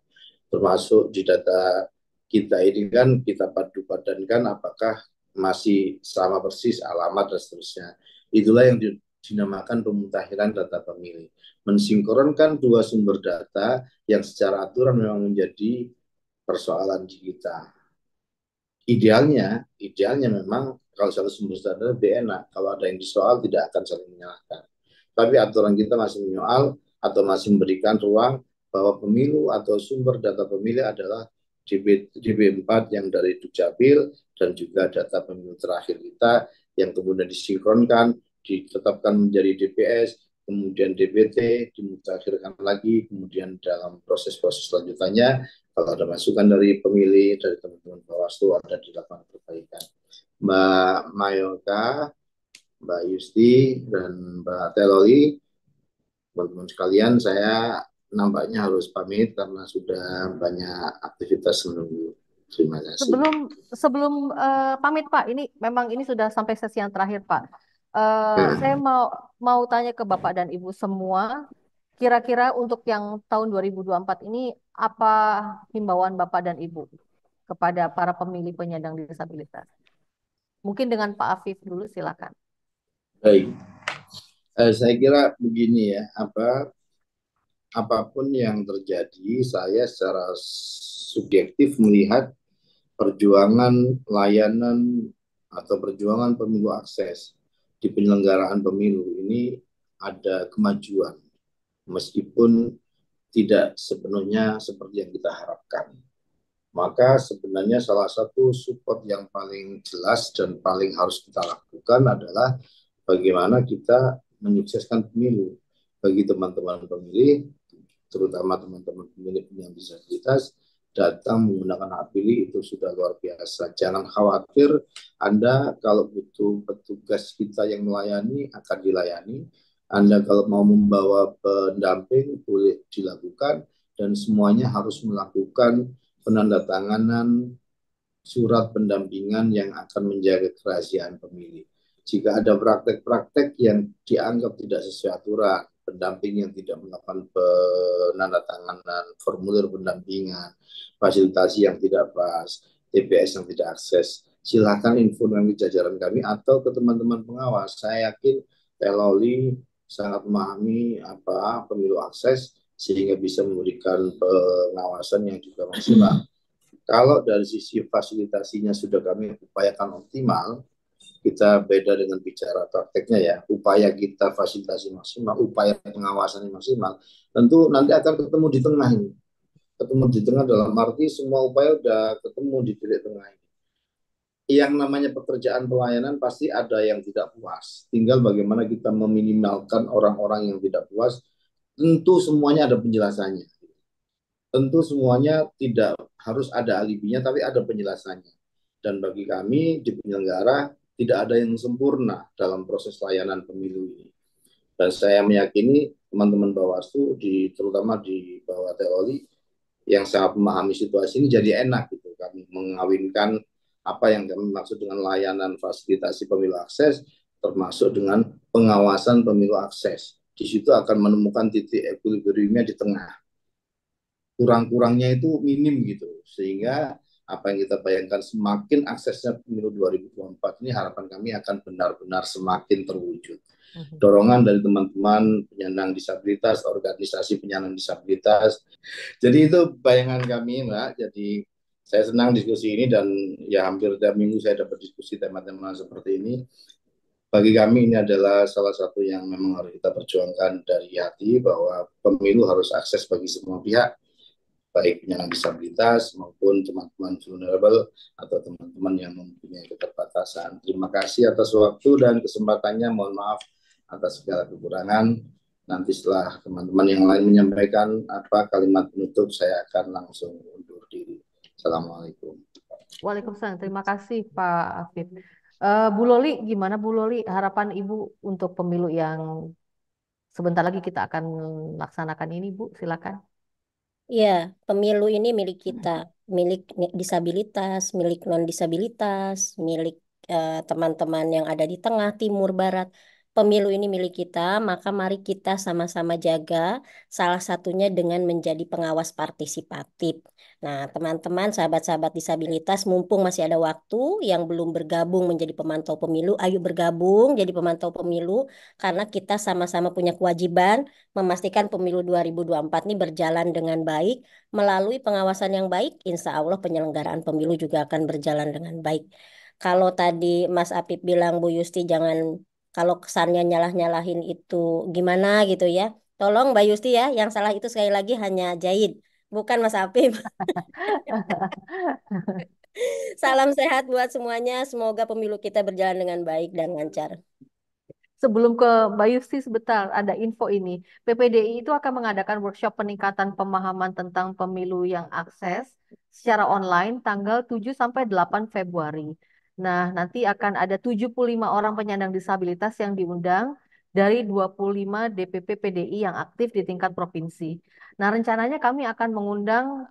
termasuk di data kita ini kan kita padu-padankan apakah masih sama persis alamat dan seterusnya. Itulah yang dinamakan pemutahiran data pemilih. Mensinkronkan 2 sumber data yang secara aturan memang menjadi persoalan di kita. Idealnya memang kalau satu sumber data lebih enak. Kalau ada yang disoal tidak akan saling menyalahkan. Tapi aturan kita masih menyoal atau masih memberikan ruang bahwa pemilu atau sumber data pemilih adalah DB4 yang dari Dukcapil dan juga data pemilu terakhir kita yang kemudian disinkronkan, ditetapkan menjadi DPS, kemudian DPT, dimutakhirkan lagi, kemudian dalam proses-proses selanjutnya kalau ada masukan dari pemilih, dari teman-teman Bawaslu, ada dilakukan perbaikan. Mbak Mayoka, Mbak Yusti, dan Mbak Teloli, teman-teman sekalian, saya nampaknya harus pamit karena sudah banyak aktivitas menunggu. Terima kasih. Sebelum sebelum pamit Pak, ini sudah sampai sesi yang terakhir Pak. Saya mau tanya ke Bapak dan Ibu semua, kira-kira untuk yang tahun 2024 ini apa himbauan Bapak dan Ibu kepada para pemilih penyandang disabilitas? Mungkin dengan Pak Afif dulu, silakan. Baik, saya kira begini ya, apapun yang terjadi, saya secara subjektif melihat perjuangan layanan atau perjuangan pemilu akses di penyelenggaraan pemilu ini ada kemajuan, meskipun tidak sepenuhnya seperti yang kita harapkan. Maka sebenarnya salah satu support yang paling jelas dan paling harus kita lakukan adalah bagaimana kita menyukseskan pemilu bagi teman-teman pemilih, terutama teman-teman pemilih penyandang disabilitas, datang menggunakan hak pilih itu sudah luar biasa. Jangan khawatir, Anda kalau butuh petugas kita yang melayani akan dilayani. Anda kalau mau membawa pendamping boleh dilakukan, dan semuanya harus melakukan penandatanganan surat pendampingan yang akan menjaga kerahasiaan pemilih. Jika ada praktek-praktek yang dianggap tidak sesuai aturan, pendamping yang tidak melakukan penandatanganan formulir pendampingan, fasilitasi yang tidak pas, TPS yang tidak akses, silakan info dengan jajaran kami atau ke teman-teman pengawas. Saya yakin Teh Loli sangat memahami apa pemilu akses sehingga bisa memberikan pengawasan yang juga maksimal. Kalau dari sisi fasilitasinya sudah kami upayakan optimal, kita beda dengan bicara prakteknya ya. Upaya kita fasilitasi maksimal, upaya pengawasan maksimal, tentu nanti akan ketemu di tengah ini. Ketemu di tengah dalam arti semua upaya sudah ketemu di titik tengah ini. Yang namanya pekerjaan pelayanan pasti ada yang tidak puas. Tinggal bagaimana kita meminimalkan orang-orang yang tidak puas. Tentu semuanya ada penjelasannya. Tentu semuanya tidak harus ada alibinya, tapi ada penjelasannya. Dan bagi kami di penyelenggara tidak ada yang sempurna dalam proses layanan pemilu ini. Dan saya meyakini teman-teman Bawaslu, terutama di bawah Teoli, yang sangat memahami situasi ini jadi enak gitu. Kami mengawinkan apa yang kami maksud dengan layanan fasilitasi pemilu akses, termasuk dengan pengawasan pemilu akses. Di situ akan menemukan titik equilibriumnya di tengah, kurang-kurangnya itu minim gitu, sehingga apa yang kita bayangkan semakin aksesnya pemilu 2024 ini harapan kami akan benar-benar semakin terwujud. Dorongan dari teman-teman penyandang disabilitas, organisasi penyandang disabilitas. Jadi itu bayangan kami, Mbak. Jadi saya senang diskusi ini, dan ya hampir tiap minggu saya dapat diskusi tema-tema seperti ini. Bagi kami ini adalah salah satu yang memang harus kita perjuangkan dari hati, bahwa pemilu harus akses bagi semua pihak, baik penyandang disabilitas maupun teman-teman vulnerable atau teman-teman yang mempunyai keterbatasan. Terima kasih atas waktu dan kesempatannya. Mohon maaf atas segala kekurangan. Nanti setelah teman-teman yang lain menyampaikan kalimat penutup, saya akan langsung undur diri. Assalamualaikum. Waalaikumsalam. Terima kasih Pak Afif. Bu Loli, gimana Bu Loli harapan Ibu untuk pemilu yang sebentar lagi kita akan laksanakan ini, Bu? Silakan. Ya, pemilu ini milik kita, milik disabilitas, milik non-disabilitas, milik teman-teman yang ada di tengah, timur, barat. Pemilu ini milik kita, maka mari kita sama-sama jaga, salah satunya dengan menjadi pengawas partisipatif. Nah, teman-teman, sahabat-sahabat disabilitas, mumpung masih ada waktu yang belum bergabung menjadi pemantau pemilu, ayo bergabung jadi pemantau pemilu, karena kita sama-sama punya kewajiban memastikan pemilu 2024 ini berjalan dengan baik. Melalui pengawasan yang baik, insya Allah penyelenggaraan pemilu juga akan berjalan dengan baik. Kalau tadi Mas Apip bilang Bu Yusti jangan, kalau kesannya nyalah-nyalahin itu gimana gitu ya. Tolong Mbak Yusti ya, yang salah itu sekali lagi hanya Jahid, bukan Mas Apip. Salam sehat buat semuanya. Semoga pemilu kita berjalan dengan baik dan lancar. Sebelum ke Mbak Yusti sebentar, ada info ini. PPDI itu akan mengadakan workshop peningkatan pemahaman tentang pemilu yang akses secara online tanggal 7 sampai 8 Februari. Nah, nanti akan ada 75 orang penyandang disabilitas yang diundang dari 25 DPP PDI yang aktif di tingkat provinsi. Nah, rencananya kami akan mengundang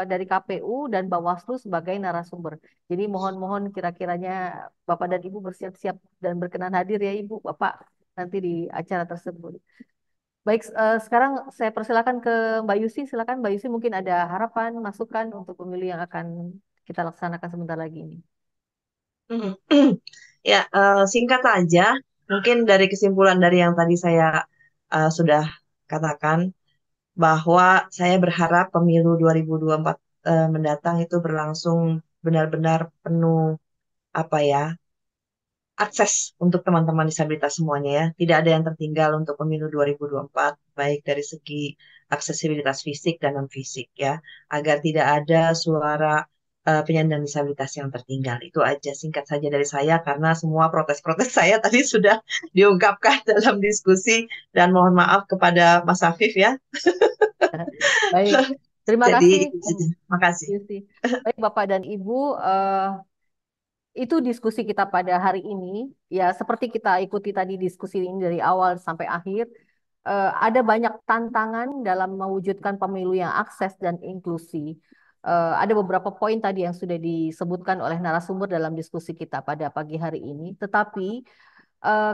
dari KPU dan Bawaslu sebagai narasumber. Jadi mohon-mohon kira-kiranya Bapak dan Ibu bersiap-siap dan berkenan hadir ya Ibu, Bapak nanti di acara tersebut. Baik, sekarang saya persilakan ke Mbak Yusi. Silakan Mbak Yusi, mungkin ada harapan, masukan untuk pemilu yang akan kita laksanakan sebentar lagi ini. Ya, singkat aja, mungkin dari kesimpulan dari yang tadi saya sudah katakan, bahwa saya berharap pemilu 2024 mendatang itu berlangsung benar-benar penuh apa ya, akses untuk teman-teman disabilitas semuanya ya. Tidak ada yang tertinggal untuk pemilu 2024, baik dari segi aksesibilitas fisik dan non-fisik ya, agar tidak ada suara penyandang disabilitas yang tertinggal. Itu aja singkat saja dari saya karena semua protes-protes saya tadi sudah diungkapkan dalam diskusi dan mohon maaf kepada Mas Afif ya. Baik, terima Jadi kasih. itu saja. Makasih. Yusi. Baik, Bapak dan Ibu, itu diskusi kita pada hari ini. Ya, seperti kita ikuti tadi diskusi ini dari awal sampai akhir, ada banyak tantangan dalam mewujudkan pemilu yang akses dan inklusi. Ada beberapa poin tadi yang sudah disebutkan oleh narasumber dalam diskusi kita pada pagi hari ini. Tetapi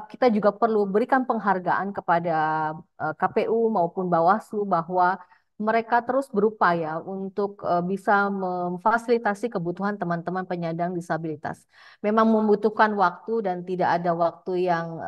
kita juga perlu berikan penghargaan kepada KPU maupun Bawaslu bahwa mereka terus berupaya untuk bisa memfasilitasi kebutuhan teman-teman penyandang disabilitas. Memang membutuhkan waktu dan tidak ada waktu yang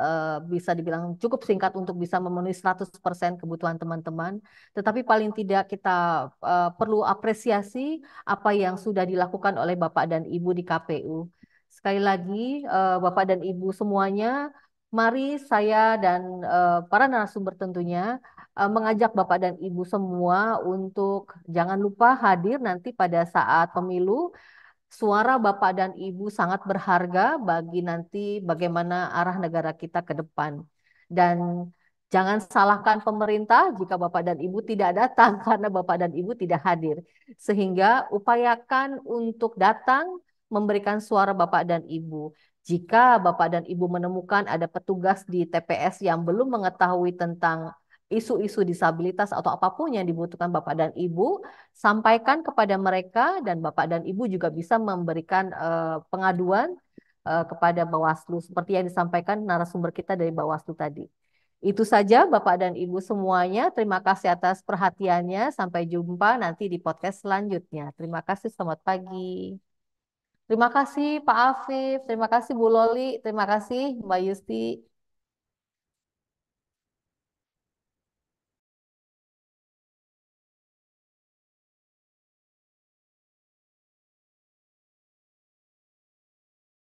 bisa dibilang cukup singkat untuk bisa memenuhi 100% kebutuhan teman-teman. Tetapi paling tidak kita perlu apresiasi apa yang sudah dilakukan oleh Bapak dan Ibu di KPU. Sekali lagi, Bapak dan Ibu semuanya, mari saya dan para narasumber tentunya mengajak Bapak dan Ibu semua untuk jangan lupa hadir nanti pada saat pemilu. Suara Bapak dan Ibu sangat berharga bagi nanti bagaimana arah negara kita ke depan. Dan jangan salahkan pemerintah jika Bapak dan Ibu tidak datang karena Bapak dan Ibu tidak hadir. Sehingga upayakan untuk datang memberikan suara Bapak dan Ibu. Jika Bapak dan Ibu menemukan ada petugas di TPS yang belum mengetahui tentang isu-isu disabilitas atau apapun yang dibutuhkan Bapak dan Ibu, sampaikan kepada mereka dan Bapak dan Ibu juga bisa memberikan pengaduan kepada Bawaslu seperti yang disampaikan narasumber kita dari Bawaslu tadi. Itu saja Bapak dan Ibu semuanya. Terima kasih atas perhatiannya. Sampai jumpa nanti di podcast selanjutnya. Terima kasih, selamat pagi. Terima kasih Pak Afif, terima kasih Bu Loli, terima kasih Mbak Yusti.